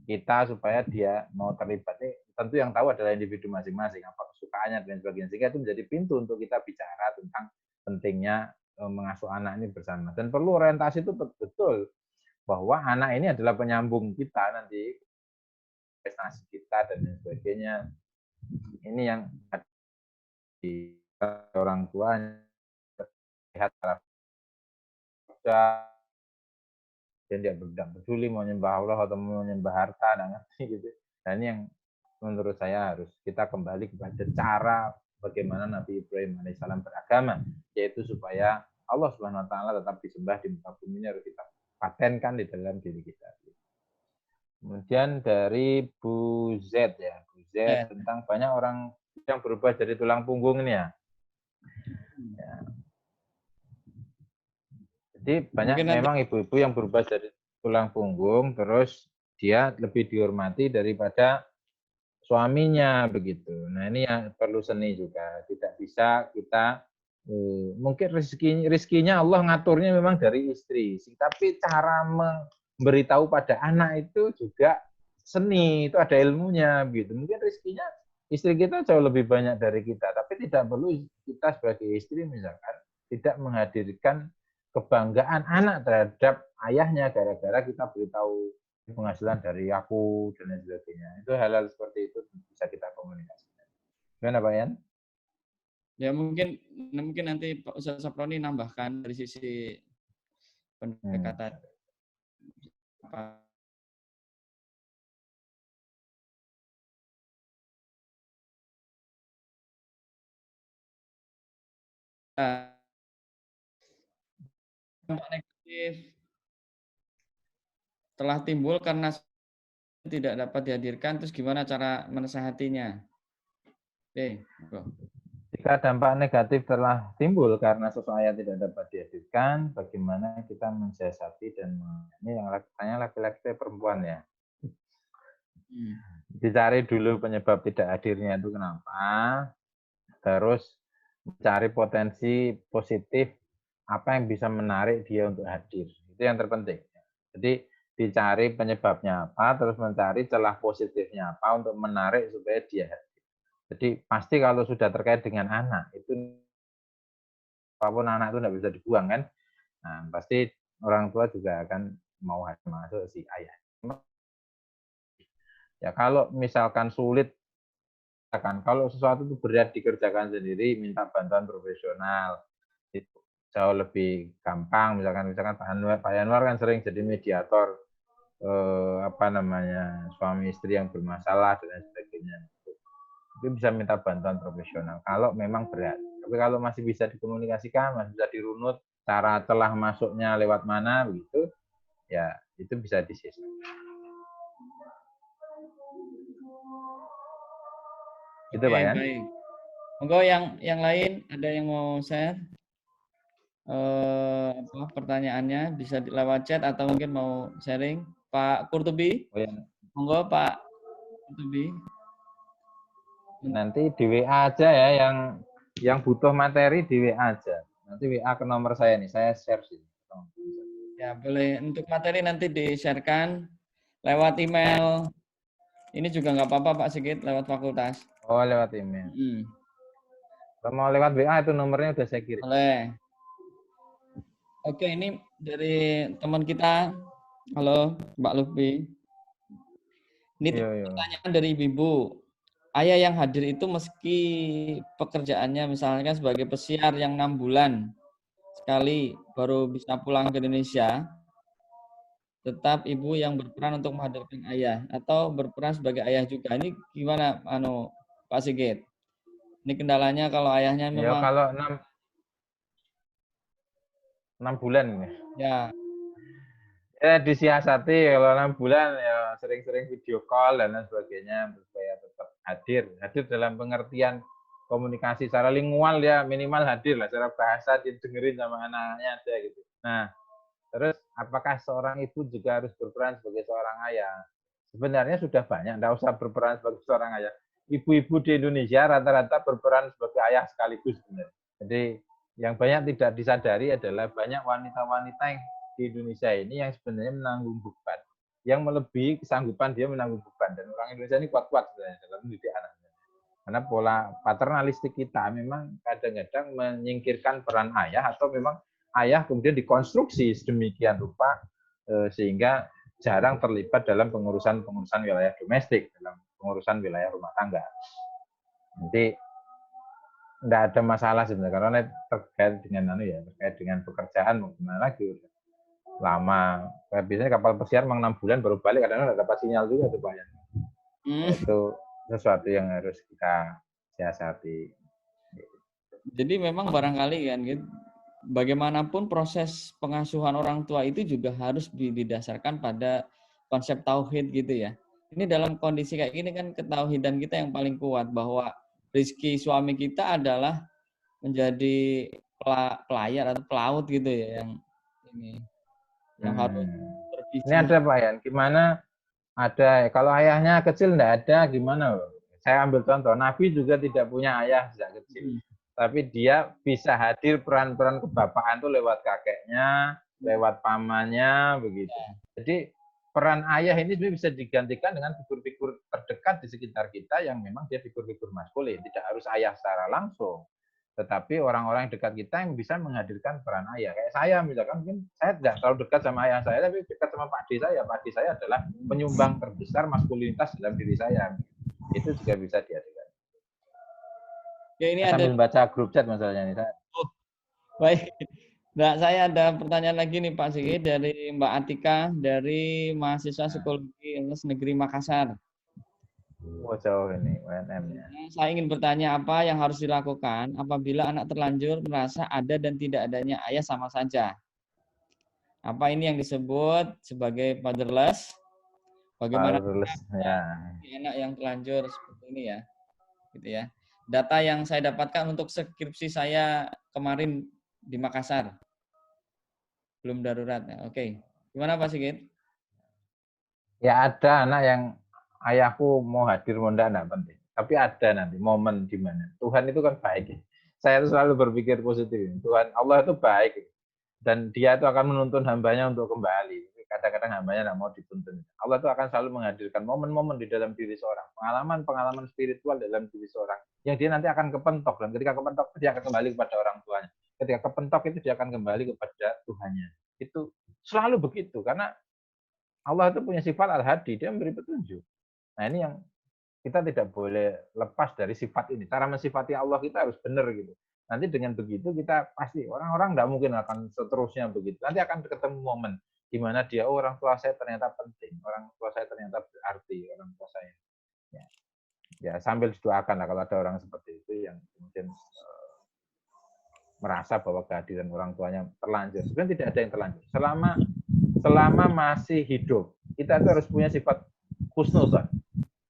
kita supaya dia mau terlibat. Ini tentu yang tahu adalah individu masing-masing, apa kesukaannya dan sebagainya. Sehingga itu menjadi pintu untuk kita bicara tentang pentingnya mengasuh anak ini bersama. Dan perlu orientasi itu betul bahwa anak ini adalah penyambung kita nanti prestasi kita dan sebagainya. Ini yang di orang tuanya lihat dan dia tidak peduli mau nyembah Allah atau mau nyembah harta, nggak ngerti gitu. Dan ini yang menurut saya harus kita kembali kepada cara bagaimana Nabi Ibrahim alaihissalam beragama, yaitu supaya Allah Subhanahu wa taala tetap disembah di muka bumi ini harus kita patenkan di dalam diri kita. Kemudian dari Bu Z ya, Bu Z tentang banyak orang yang berubah jadi tulang punggung ini ya. Ya. Jadi banyak memang ibu-ibu yang berubah jadi tulang punggung, terus dia lebih dihormati daripada suaminya begitu. Nah ini yang perlu seni juga. Tidak bisa kita mungkin rezekinya Allah ngaturnya memang dari istri, tapi cara memberitahu pada anak itu juga seni, itu ada ilmunya begitu. Mungkin rezekinya istri kita jauh lebih banyak dari kita, tapi tidak perlu kita sebagai istri misalkan tidak menghadirkan kebanggaan anak terhadap ayahnya gara-gara kita beritahu penghasilan dari aku dan lain sebagainya. Itu hal-hal seperti itu bisa kita komunikasikan. Gimana Pak Yan? Ya mungkin nanti Pak Ustadz Saproni nambahkan dari sisi pendekatan negatif telah timbul karena tidak dapat dihadirkan, terus gimana cara menasehatinya? Oke, Jika dampak negatif telah timbul karena sosok ayah tidak dapat dihadirkan, bagaimana kita mensiasati dan ini yang tanya laki-laki perempuan ya. Dicari dulu penyebab tidak hadirnya itu kenapa, terus mencari potensi positif apa yang bisa menarik dia untuk hadir. Itu yang terpenting. Jadi dicari penyebabnya apa, terus mencari celah positifnya apa untuk menarik supaya dia hadir. Jadi pasti kalau sudah terkait dengan anak, itu apapun anak itu tidak bisa dibuang kan. Nah, pasti orang tua juga akan mau masuk si ayah. Ya kalau misalkan sulit, kan kalau sesuatu itu berat dikerjakan sendiri, minta bantuan profesional, itu jauh lebih gampang. Misalkan Pak Yanwar kan sering jadi mediator suami istri yang bermasalah dan lain sebagainya. Itu bisa minta bantuan profesional kalau memang berat. Tapi kalau masih bisa dikomunikasikan, masih bisa dirunut cara celah masuknya lewat mana begitu, ya itu bisa disisir. Gitu Pak Yan. Baik. Monggo yang lain ada yang mau share pertanyaannya bisa lewat chat atau mungkin mau sharing. Pak Kurtubi, Oh, ya. monggo Pak Kurtubi. Nanti di WA aja ya, yang butuh materi di WA aja. Nanti WA ke nomor saya nih, saya share sih. Ya boleh, untuk materi nanti di-sharekan lewat email. Ini juga nggak apa-apa Pak Sigit, lewat fakultas. Oh, lewat email. Kalau mau lewat WA itu nomornya udah saya kirim. Boleh. Oke, ini dari teman kita. Halo, Mbak Lupi. Ini pertanyaan dari Ibu. Ayah yang hadir itu meski pekerjaannya misalnya sebagai pesiar yang 6 bulan sekali baru bisa pulang ke Indonesia, tetap ibu yang berperan untuk menghadirkan ayah atau berperan sebagai ayah juga. Ini gimana Pak Sigit? Ini kendalanya kalau ayahnya memang ya kalau 6 bulan ini. Ya. Ya disiasati kalau 6 bulan ya sering-sering video call dan lain sebagainya supaya tetap hadir. Hadir dalam pengertian komunikasi secara lingual ya minimal hadir lah, secara bahasa didengerin sama anaknya aja gitu. Nah, terus apakah seorang ibu juga harus berperan sebagai seorang ayah? Sebenarnya sudah banyak, tidak usah berperan sebagai seorang ayah. Ibu-ibu di Indonesia rata-rata berperan sebagai ayah sekaligus sebenarnya. Jadi yang banyak tidak disadari adalah banyak wanita-wanita yang di Indonesia ini yang sebenarnya menanggung beban, yang melebihi kesanggupan dia menanggung beban. Dan orang Indonesia ini kuat-kuat sebenarnya dalam mendidik anaknya. Karena pola paternalistik kita memang kadang-kadang menyingkirkan peran ayah atau memang ayah kemudian dikonstruksi sedemikian rupa sehingga jarang terlibat dalam pengurusan wilayah domestik, dalam pengurusan wilayah rumah tangga. Jadi tidak ada masalah sebenarnya karena terkait dengan pekerjaan mau gimana lagi lama. Biasanya kapal pesiar memang 6 bulan baru balik, kadang-kadang dapat sinyal juga tuh Pak. Itu sesuatu yang harus kita siasati. Jadi memang barangkali kan gitu, bagaimanapun proses pengasuhan orang tua itu juga harus didasarkan pada konsep tauhid gitu ya. Ini dalam kondisi kayak gini kan ketauhidan kita yang paling kuat bahwa rezeki suami kita adalah menjadi pelayar atau pelaut gitu ya yang ini yang harus bervisi. Ini ada Pak Yan, gimana ada kalau ayahnya kecil enggak ada gimana? Saya ambil contoh, Nabi juga tidak punya ayah sejak kecil. Tapi dia bisa hadir peran-peran kebapaan itu lewat kakeknya, lewat pamannya begitu. Jadi peran ayah ini bisa digantikan dengan figur-figur terdekat di sekitar kita yang memang dia figur-figur maskulin, tidak harus ayah secara langsung. Tetapi orang-orang yang dekat kita yang bisa menghadirkan peran ayah. Kayak saya misalkan, mungkin saya tidak terlalu dekat sama ayah saya, tapi dekat sama Pak D saya. Pak D saya adalah penyumbang terbesar maskulinitas dalam diri saya. Itu juga bisa dihadirkan. Ya, ini sambil ada baca grup chat masalahnya nih. Baik. Nah, saya ada pertanyaan lagi nih Pak Sigit dari Mbak Atika dari mahasiswa Psikologi Universitas Negeri Makassar. Oh, jauh ini UNM-nya. Saya ingin bertanya apa yang harus dilakukan apabila anak terlanjur merasa ada dan tidak adanya ayah sama saja. Apa ini yang disebut sebagai fatherless? Bagaimana Fatherless, ya. anak yang terlanjur seperti ini ya, gitu ya. data yang saya dapatkan untuk skripsi saya kemarin di Makassar. Belum darurat. Oke. Gimana Pak Sigit? Ya ada anak yang ayahku mau hadir mau enggak penting. Tapi ada nanti momen di mana Tuhan itu kan baik. Saya itu selalu berpikir positif. Tuhan Allah itu baik dan Dia itu akan menuntun hambanya untuk kembali. Kadang-kadang hambanya tidak mau dituntun. Allah itu akan selalu menghadirkan momen-momen di dalam diri seorang, pengalaman-pengalaman spiritual dalam diri seorang yang dia nanti akan kepentok, dan ketika kepentok dia akan kembali kepada orang tuanya. Ketika kepentok itu dia akan kembali kepada Tuhannya. Itu selalu begitu karena Allah itu punya sifat al-hadi, dia memberi petunjuk. Nah ini yang kita tidak boleh lepas dari sifat ini. Cara mensifati Allah kita harus benar gitu. Nanti dengan begitu kita pasti orang-orang tidak mungkin akan seterusnya begitu. Nanti akan ketemu momen di mana dia, oh orang tua saya ternyata penting, orang tua saya ternyata berarti, orang tua saya. Ya sambil didoakan lah kalau ada orang seperti itu yang kemudian merasa bahwa kehadiran orang tuanya terlanjur. Sebenarnya tidak ada yang terlanjur. Selama masih hidup, kita itu harus punya sifat husnuzon.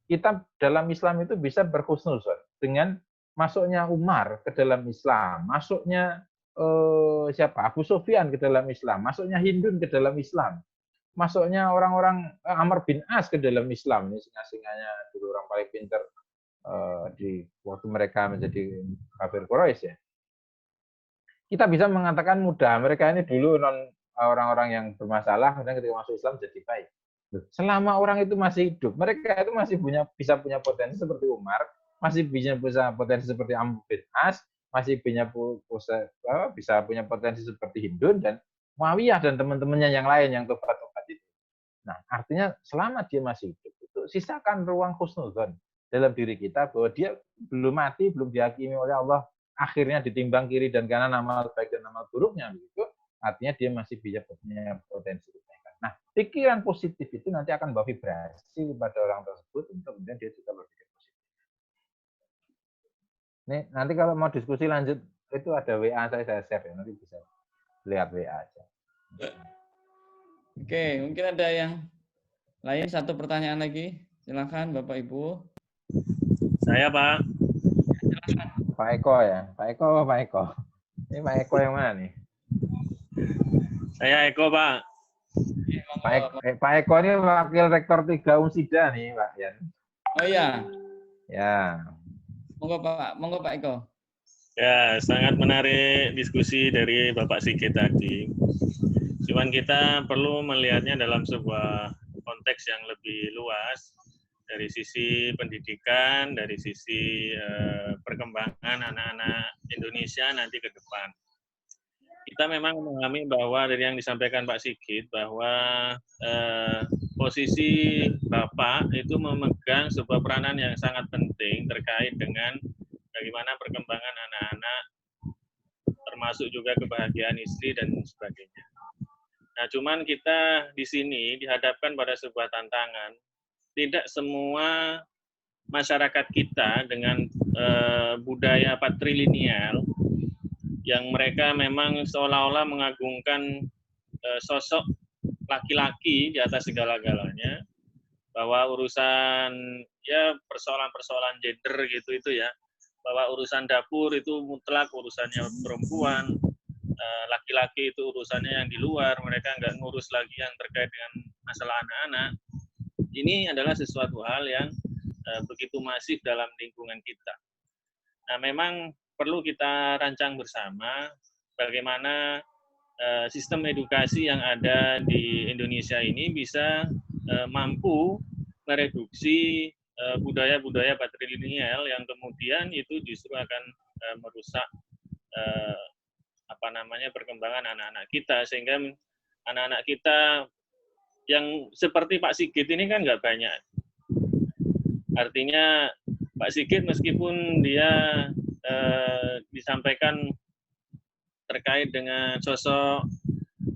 Kita dalam Islam itu bisa berhusnuzon dengan masuknya Umar ke dalam Islam, masuknya Abu Sufyan ke dalam Islam, masuknya Hindun ke dalam Islam, masuknya orang-orang Amr bin As ke dalam Islam. Ini singa-singanya dulu orang paling pintar di waktu mereka menjadi kafir Quraisy ya. Kita bisa mengatakan mudah, mereka ini dulu orang-orang yang bermasalah, dan ketika masuk Islam jadi baik. Selama orang itu masih hidup, mereka itu masih bisa punya potensi seperti Umar, masih bisa potensi seperti Amr bin As, masih bisa punya potensi seperti Hindun dan Muawiyah dan teman-temannya yang lain yang tobat-tobat itu. Nah, artinya selama dia masih hidup, itu sisakan ruang husnuzon dalam diri kita bahwa dia belum mati, belum dihakimi oleh Allah, akhirnya ditimbang kiri dan kanan amal baik dan amal buruknya begitu. Artinya dia masih bisa punya potensi kebaikan. Nah, pikiran positif itu nanti akan membawa vibrasi kepada orang tersebut untuk kemudian dia juga berpikir positif. Nih, nanti kalau mau diskusi lanjut itu ada WA saya share ya, nanti bisa lihat WA aja. Oke, mungkin ada yang lain, satu pertanyaan lagi. Silakan Bapak Ibu. Saya Pak. Silakan. Pak Eko ya, Pak Eko. Ini Pak Eko yang mana nih? Saya Eko Pak. Pak Eko ini wakil rektor 3 Unsida nih Pak Yan. Oh iya. Ya. Monggo Pak Eko. Ya, sangat menarik diskusi dari Bapak Sigit tadi. Cuman kita perlu melihatnya dalam sebuah konteks yang lebih luas, dari sisi pendidikan, dari sisi perkembangan anak-anak Indonesia nanti ke depan. Kita memang memahami bahwa dari yang disampaikan Pak Sigit, bahwa posisi Bapak itu memegang sebuah peranan yang sangat penting terkait dengan bagaimana perkembangan anak-anak, termasuk juga kebahagiaan istri dan sebagainya. Nah, cuman kita di sini dihadapkan pada sebuah tantangan. Tidak semua masyarakat kita dengan budaya patrilineal yang mereka memang seolah-olah mengagungkan sosok laki-laki di atas segala-galanya, bahwa urusan ya persoalan-persoalan gender gitu itu ya, bahwa urusan dapur itu mutlak urusannya perempuan, laki-laki itu urusannya yang di luar, mereka nggak ngurus lagi yang terkait dengan masalah anak-anak. Ini adalah sesuatu hal yang begitu masif dalam lingkungan kita. Nah, memang perlu kita rancang bersama bagaimana sistem edukasi yang ada di Indonesia ini bisa mampu mereduksi budaya-budaya patrilineal yang kemudian itu justru akan merusak perkembangan anak-anak kita, sehingga anak-anak kita yang seperti Pak Sigit ini kan nggak banyak. Artinya Pak Sigit meskipun dia disampaikan terkait dengan sosok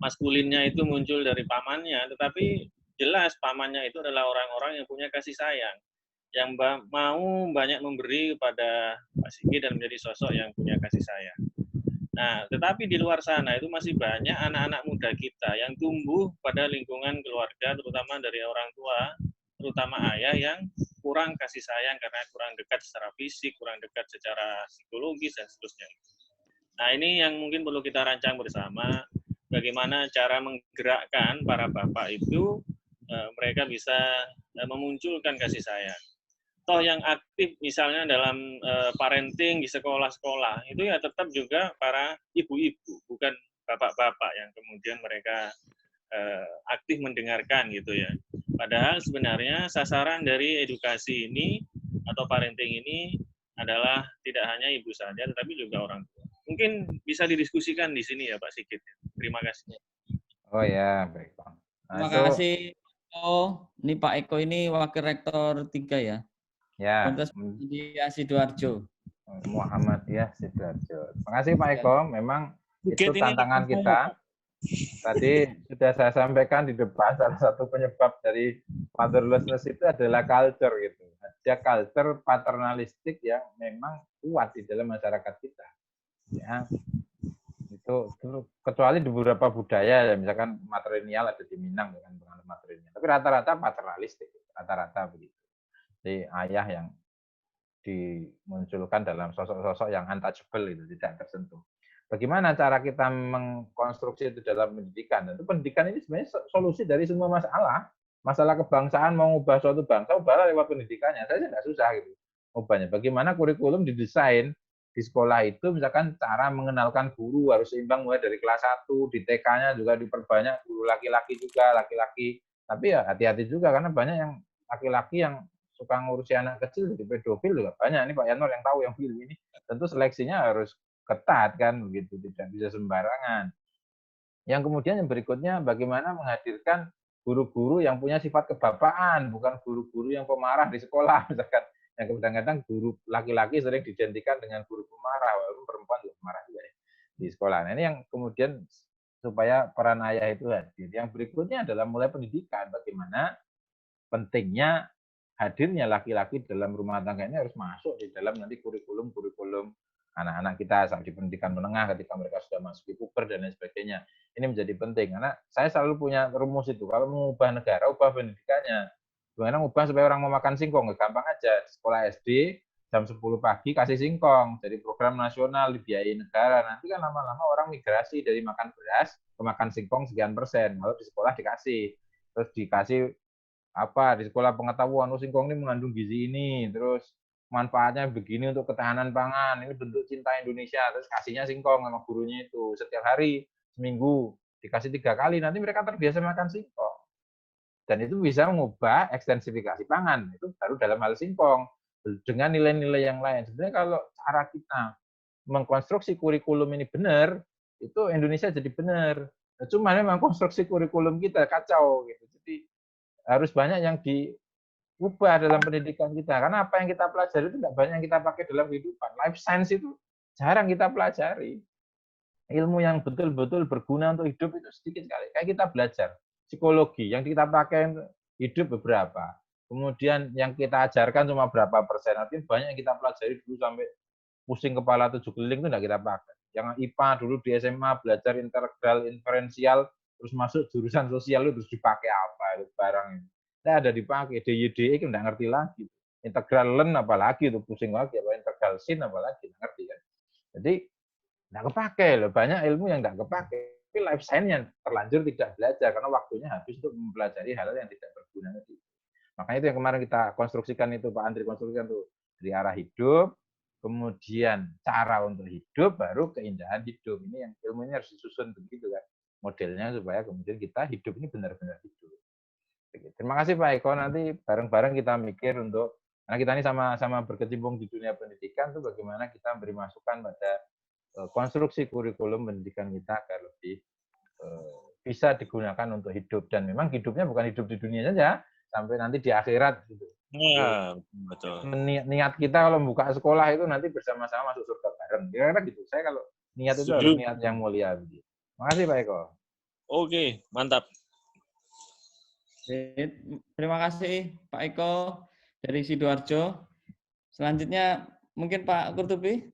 maskulinnya itu muncul dari pamannya, tetapi jelas pamannya itu adalah orang-orang yang punya kasih sayang, yang mau banyak memberi kepada Pak Sigit dan menjadi sosok yang punya kasih sayang. Nah, tetapi di luar sana itu masih banyak anak-anak muda kita yang tumbuh pada lingkungan keluarga, terutama dari orang tua, terutama ayah yang kurang kasih sayang karena kurang dekat secara fisik, kurang dekat secara psikologis, dan seterusnya. Nah, ini yang mungkin perlu kita rancang bersama, bagaimana cara menggerakkan para bapak itu, mereka bisa memunculkan kasih sayang. Toh yang aktif misalnya dalam parenting di sekolah-sekolah, itu ya tetap juga para ibu-ibu, bukan bapak-bapak yang kemudian mereka aktif mendengarkan gitu ya. Padahal sebenarnya sasaran dari edukasi ini atau parenting ini adalah tidak hanya ibu saja, tetapi juga orang tua. Mungkin bisa didiskusikan di sini ya Pak Sigit. Terima kasih. Oh ya, baik Bang. Nah, Terima itu kasih. Oh, ini Pak Eko ini Wakil Rektor 3 ya? ya Universitas Muhammadiyah Sidoarjo. Muhammadiyah Sidoarjo. Terima kasih Pak Eko. Memang Sigit itu ini tantangan kita. Tadi sudah saya sampaikan di depan, salah satu penyebab dari fatherlessness itu adalah culture gitu. Ada culture paternalistik yang memang kuat di dalam masyarakat kita. Ya, itu kecuali di beberapa budaya ya, misalkan matrilineal ada di Minang dengan penganut matrilineal. Tapi rata-rata paternalistik, rata-rata begitu. Jadi ayah yang dimunculkan dalam sosok-sosok yang untouchable itu, tidak tersentuh. Bagaimana cara kita mengkonstruksi itu dalam pendidikan? Tentu pendidikan ini sebenarnya solusi dari semua masalah. Masalah kebangsaan mau ubah suatu bangsa, ubahlah lewat pendidikannya. Saya nggak susah gitu ubahnya. Bagaimana kurikulum didesain di sekolah itu, misalkan cara mengenalkan guru harus seimbang mulai dari kelas 1, di TK-nya juga diperbanyak guru laki-laki juga, laki-laki. Tapi ya hati-hati juga karena banyak yang laki-laki yang suka ngurusi anak kecil jadi pedofil juga banyak. Ini Pak Yanur yang tahu yang film ini. Tentu seleksinya harus ketat kan begitu, tidak bisa sembarangan. Yang kemudian yang berikutnya bagaimana menghadirkan guru-guru yang punya sifat kebapaan, bukan guru-guru yang pemarah di sekolah misalkan. Yang kadang-kadang guru laki-laki sering diidentikan dengan guru pemarah, walaupun perempuan juga pemarah juga ya di sekolah. Nah, ini yang kemudian supaya peran ayah itu hadir. Yang berikutnya adalah mulai pendidikan, bagaimana pentingnya hadirnya laki-laki dalam rumah tangga ini harus masuk di dalam nanti kurikulum anak-anak kita saat di pendidikan menengah ketika mereka sudah masuk di puber dan lain sebagainya. Ini menjadi penting karena saya selalu punya rumus itu, kalau mengubah negara, ubah pendidikannya. Gimana mengubah supaya orang mau makan singkong? Gampang aja, di sekolah SD jam 10 pagi kasih singkong, jadi program nasional dibiayai negara. Nanti kan lama-lama orang migrasi dari makan beras ke makan singkong sekian persen, kalau di sekolah dikasih. Terus dikasih apa di sekolah pengetahuan, singkong ini mengandung gizi ini, terus manfaatnya begini untuk ketahanan pangan, ini bentuk cinta Indonesia, terus kasihnya singkong sama gurunya itu setiap hari seminggu dikasih 3 kali, nanti mereka terbiasa makan singkong dan itu bisa mengubah ekstensifikasi pangan, itu baru dalam hal singkong dengan nilai-nilai yang lain. Sebenarnya kalau cara kita mengkonstruksi kurikulum ini benar, itu Indonesia jadi benar. Cuma memang konstruksi kurikulum kita kacau gitu, jadi harus banyak yang diubah dalam pendidikan kita. Karena apa yang kita pelajari itu tidak banyak yang kita pakai dalam kehidupan. Life science itu jarang kita pelajari. Ilmu yang betul-betul berguna untuk hidup itu sedikit sekali. Kayak kita belajar psikologi, yang kita pakai hidup beberapa. Kemudian yang kita ajarkan cuma berapa persen. Artinya banyak yang kita pelajari dulu sampai pusing kepala 7 keliling itu tidak kita pakai. Yang IPA dulu di SMA belajar integral, inferensial, terus masuk jurusan sosial itu terus dipakai apa itu barang ini. Tidak ada dipakai, DYDE itu tidak ngerti lagi. Integral learn apalagi itu pusing lagi, apa integral sin apalagi tidak ngerti kan. Jadi tidak kepakai loh, banyak ilmu yang tidak kepakai. Tapi life science yang terlanjur tidak belajar karena waktunya habis untuk mempelajari hal-hal yang tidak berguna itu. Makanya itu yang kemarin kita konstruksikan itu, Pak Andri konstruksikan itu dari arah hidup, kemudian cara untuk hidup, baru keindahan hidup. Ini yang ilmunya harus disusun begitu kan modelnya supaya kemudian kita hidup ini benar-benar hidup. Terima kasih Pak Eko, nanti bareng-bareng kita mikir untuk, karena kita ini sama-sama berkecimpung di dunia pendidikan, tuh bagaimana kita beri masukan pada konstruksi kurikulum pendidikan kita agar lebih bisa digunakan untuk hidup. Dan memang hidupnya bukan hidup di dunia saja, sampai nanti di akhirat gitu. Ya, betul. Niat kita kalau buka sekolah itu nanti bersama-sama masuk surga bareng. Kira-kira gitu. Saya kalau niat itu harus niat yang mulia. Terima kasih Pak Eko. Oke, mantap. Terima kasih Pak Eko dari Sidoarjo. Selanjutnya mungkin Pak Kurtubi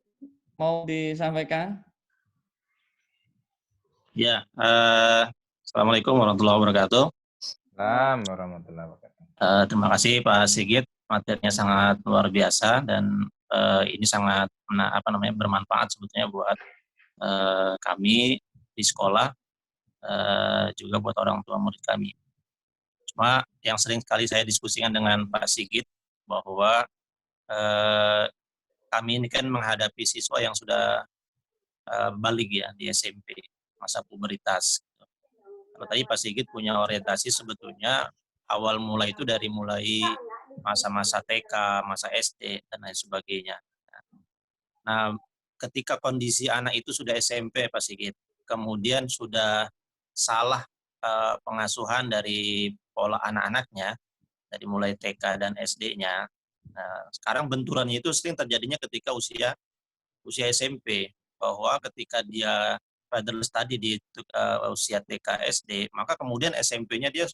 mau disampaikan. Ya, Assalamualaikum warahmatullahi wabarakatuh. Assalamualaikum warahmatullahi wabarakatuh. Terima kasih Pak Sigit materinya sangat luar biasa dan ini sangat bermanfaat sebetulnya buat kami di sekolah, juga buat orang tua murid kami. Cuma yang sering sekali saya diskusikan dengan Pak Sigit bahwa kami ini kan menghadapi siswa yang sudah balik ya di SMP, masa pubertas. Kalau tadi Pak Sigit punya orientasi sebetulnya awal mulai itu dari mulai masa-masa TK, masa SD, dan lain sebagainya. Nah, ketika kondisi anak itu sudah SMP, Pak Sigit, kemudian sudah salah pengasuhan dari pola anak-anaknya, dari mulai TK dan SD-nya, nah, sekarang benturannya itu sering terjadinya ketika usia SMP, bahwa ketika dia further study di usia TK SD, maka kemudian SMP-nya dia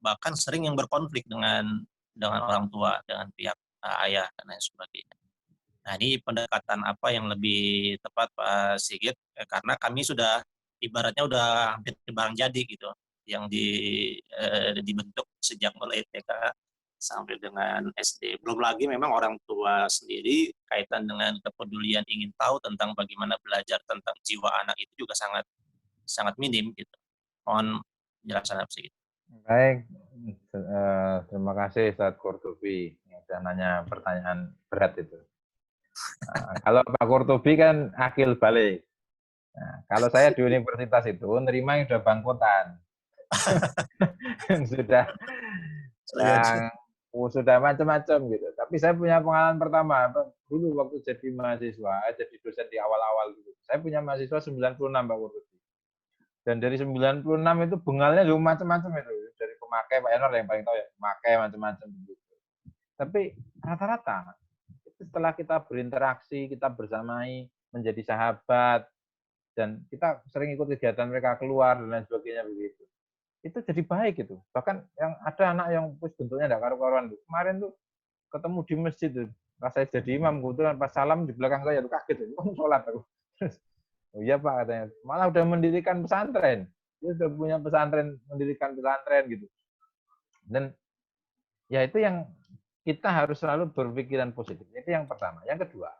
bahkan sering yang berkonflik dengan orang tua, dengan pihak ayah dan lain sebagainya. Nah, ini pendekatan apa yang lebih tepat Pak Sigit? Karena kami sudah ibaratnya udah hampir barang jadi gitu, yang dibentuk sejak mulai TK sampai dengan SD. Belum lagi memang orang tua sendiri kaitan dengan kepedulian ingin tahu tentang bagaimana belajar tentang jiwa anak itu juga sangat minim gitu. Mohon penjelasan apa sih? Baik, terima kasih Ustadz Qurtubi yang sudah nanya pertanyaan berat itu. Nah, kalau Pak Qurtubi kan akil balik. Nah, kalau saya di universitas itu nerima yang sudah bangkotan. Sudah macam-macam gitu. Tapi saya punya pengalaman pertama dulu waktu jadi mahasiswa, jadi dosen di awal-awal dulu. Saya punya mahasiswa 96 Pak Qurtubi. Dan dari 96 itu bengalnya juga macam-macam itu. Dari pemakai Pak Enor yang paling tahu ya, pemakai macam-macam begitu. Tapi rata-rata itu setelah kita berinteraksi, kita bersamai, menjadi sahabat, dan kita sering ikut kegiatan mereka keluar dan lain sebagainya begitu. Itu jadi baik gitu. Bahkan yang ada anak yang bentuknya enggak karu-karuan tuh. Kemarin tuh ketemu di masjid tuh. Pas saya jadi imam kebetulan pas salam di belakang saya tuh kaget tuh. Kamu sholat aku. Oh iya Pak katanya. Malah udah mendirikan pesantren. Dia sudah punya pesantren, mendirikan pesantren gitu. Dan ya itu yang kita harus selalu berpikiran positif. Itu yang pertama. Yang kedua,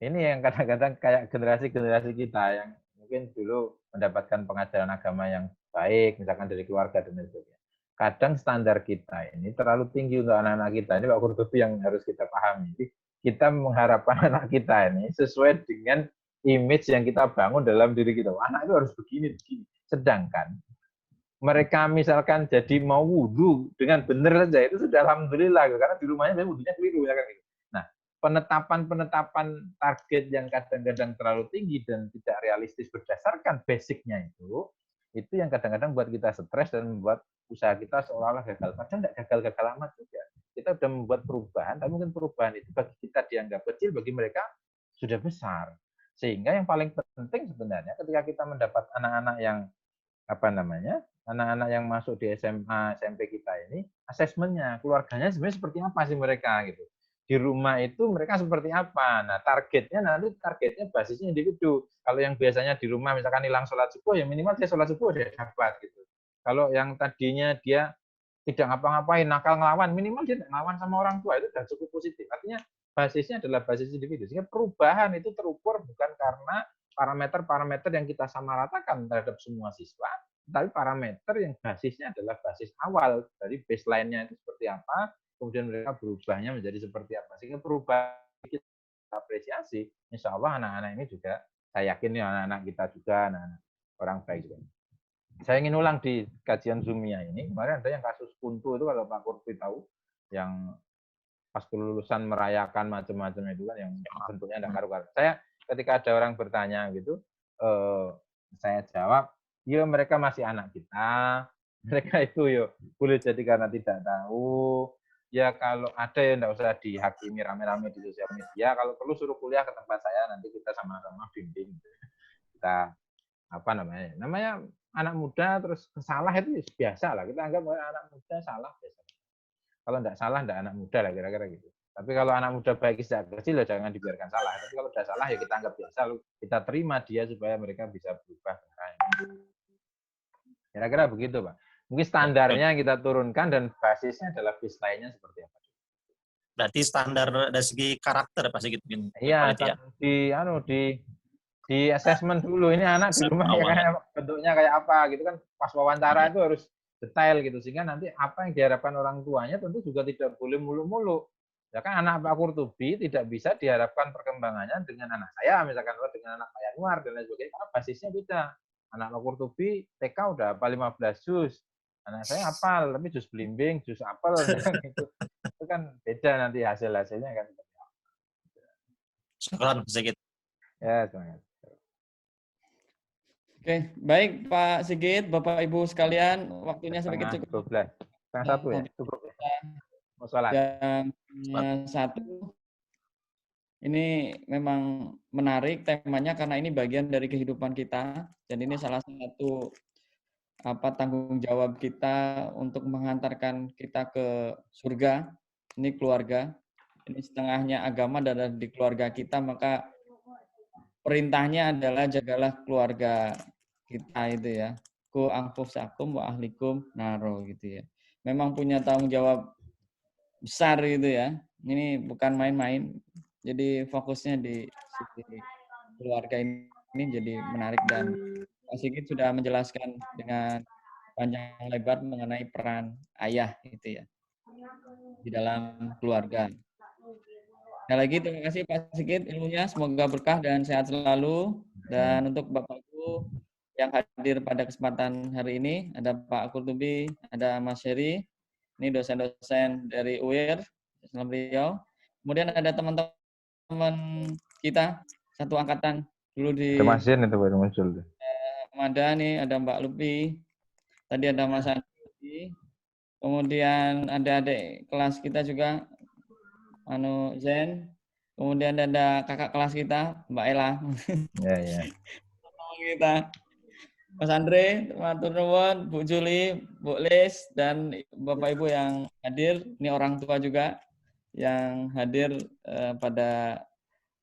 ini yang kadang-kadang kayak generasi-generasi kita yang mungkin dulu mendapatkan pengajaran agama yang baik, misalkan dari keluarga dan sebagainya. Kadang standar kita ini terlalu tinggi untuk anak-anak kita. Ini Pak Qurtubi yang harus kita pahami. Jadi, kita mengharapkan anak kita ini sesuai dengan image yang kita bangun dalam diri kita. Anak itu harus begini, begini. Sedangkan mereka misalkan jadi mau wudhu dengan benar saja, itu sudah alhamdulillah. Karena di rumahnya wudhunya keliru. Ya kan? Nah, penetapan target yang kadang-kadang terlalu tinggi dan tidak realistis berdasarkan basicnya itu yang kadang-kadang buat kita stres dan membuat usaha kita seolah-olah gagal. Padahal tidak gagal-gagal amat juga. Kita sudah membuat perubahan, tapi mungkin perubahan itu bagi kita dianggap kecil, bagi mereka sudah besar. Sehingga yang paling penting sebenarnya ketika kita mendapat anak-anak yang anak-anak yang masuk di SMA, SMP kita ini, asesmennya, keluarganya sebenarnya seperti apa sih mereka gitu. Di rumah itu mereka seperti apa. Nah, targetnya basisnya individu. Kalau yang biasanya di rumah misalkan hilang sholat subuh, ya minimal dia sholat subuh dia dapat gitu. Kalau yang tadinya dia tidak ngapa-ngapain, nakal ngelawan, minimal dia tidak ngelawan sama orang tua, itu sudah cukup positif. Artinya basisnya adalah basis individu. Sehingga perubahan itu terukur bukan karena parameter-parameter yang kita samaratakan terhadap semua siswa, tapi parameter yang basisnya adalah basis awal dari baseline-nya itu seperti apa, kemudian mereka berubahnya menjadi seperti apa. Sehingga perubahan kita apresiasi, insya Allah anak-anak ini juga, saya yakin ya anak-anak kita juga, anak-anak orang baik juga. Saya ingin ulang di kajian Zoomia ini, kemarin ada yang kasus Kuntu itu kalau Pak Qurtubi tahu, yang pas kelulusan merayakan macam-macam itu kan, yang bentuknya tidak karu-karu. Saya ketika ada orang bertanya gitu, saya jawab, ya mereka masih anak kita, mereka itu ya boleh jadi karena tidak tahu, ya kalau ada ya tidak usah dihakimi rame-rame di sosial media, kalau perlu suruh kuliah ke tempat saya, nanti kita sama-sama bimbing. Kita namanya anak muda terus salah itu biasa lah, kita anggap anak muda salah biasa. Kalau tidak salah, tidak anak muda lah kira-kira gitu. Tapi kalau anak muda baik sejak kecil ya jangan dibiarkan salah. Tapi kalau sudah salah ya kita anggap biasa, lalu kita terima dia supaya mereka bisa berubah. Kira-kira begitu Pak. Mungkin standarnya kita turunkan dan basisnya adalah baseline-nya seperti apa. Berarti standar dari segi karakter pasti gitu. Iya, Ya. di assessment dulu ini anak di rumah ya kayak bentuknya kayak apa gitu kan, pas wawancara itu harus detail gitu sehingga nanti apa yang diharapkan orang tuanya tentu juga tidak boleh mulu-mulu. Ya kan anak Pak Qurtubi tidak bisa diharapkan perkembangannya dengan anak saya misalkan dengan anak Pak Yanuar dan lain sebagainya karena basisnya beda. Anak Pak Qurtubi TK udah hafal 15 juz. Anak saya hafal tapi juz belimbing, juz apel gitu. Itu kan beda nanti hasil-hasilnya kan. Syukran sedikit. Ya, semangat. Oke, baik Pak Sigit, Bapak Ibu sekalian, waktunya sedikit cukup. 12. Setengah 1 ya, cukup. Mau sholat. Jam 1. Ini memang menarik temanya karena ini bagian dari kehidupan kita dan ini salah satu tanggung jawab kita untuk menghantarkan kita ke surga. Ini keluarga. Ini setengahnya agama dan di keluarga kita, maka perintahnya adalah jagalah keluarga kita itu ya. Ku anfusakum wa ahlikum naro gitu ya. Memang punya tanggung jawab besar gitu ya. Ini bukan main-main. Jadi fokusnya di sisi keluarga ini jadi menarik dan Pak Sigit sudah menjelaskan dengan panjang lebar mengenai peran ayah gitu ya di dalam keluarga. Sekali lagi terima kasih Pak Sigit ilmunya, semoga berkah dan sehat selalu. Dan untuk Bapak Ibu yang hadir pada kesempatan hari ini, ada Pak Qurtubi, ada Mas Heri, ini dosen-dosen dari UIR, Islam Riau. Kemudian ada teman-teman kita, satu angkatan dulu di Mas Jen itu baru muncul. Mada nih, ada Mbak Lupi, tadi ada Mas Andi, kemudian ada adik kelas kita juga, Zen, kemudian ada kakak kelas kita, Mbak Ella. Ya. Kita, Mas Andre, matur nuwun, Bu Juli, Bu Lis, dan Bapak Ibu yang hadir. Ini orang tua juga yang hadir pada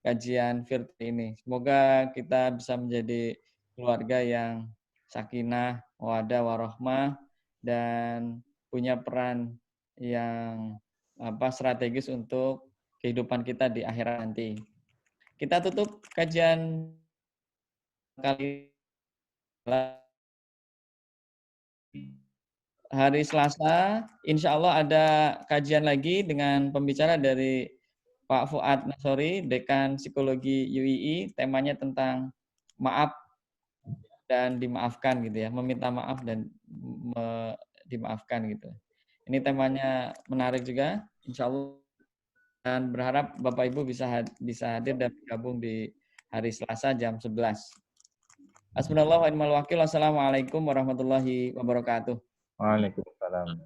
kajian virtual ini. Semoga kita bisa menjadi keluarga yang sakinah, mawaddah, warahmah, dan punya peran yang strategis untuk kehidupan kita di akhirat nanti. Kita tutup kajian kali hari Selasa. Insya Allah ada kajian lagi dengan pembicara dari Pak Fuad Nasori, Dekan Psikologi UII. Temanya tentang maaf dan dimaafkan gitu ya, meminta maaf dan dimaafkan gitu. Ini temanya menarik juga, insya Allah, dan berharap Bapak Ibu bisa hadir dan bergabung di hari Selasa jam 11. Hasbunallahu wa ni'mal wakil. Wassalamualaikum warahmatullahi wabarakatuh. Waalaikumsalam.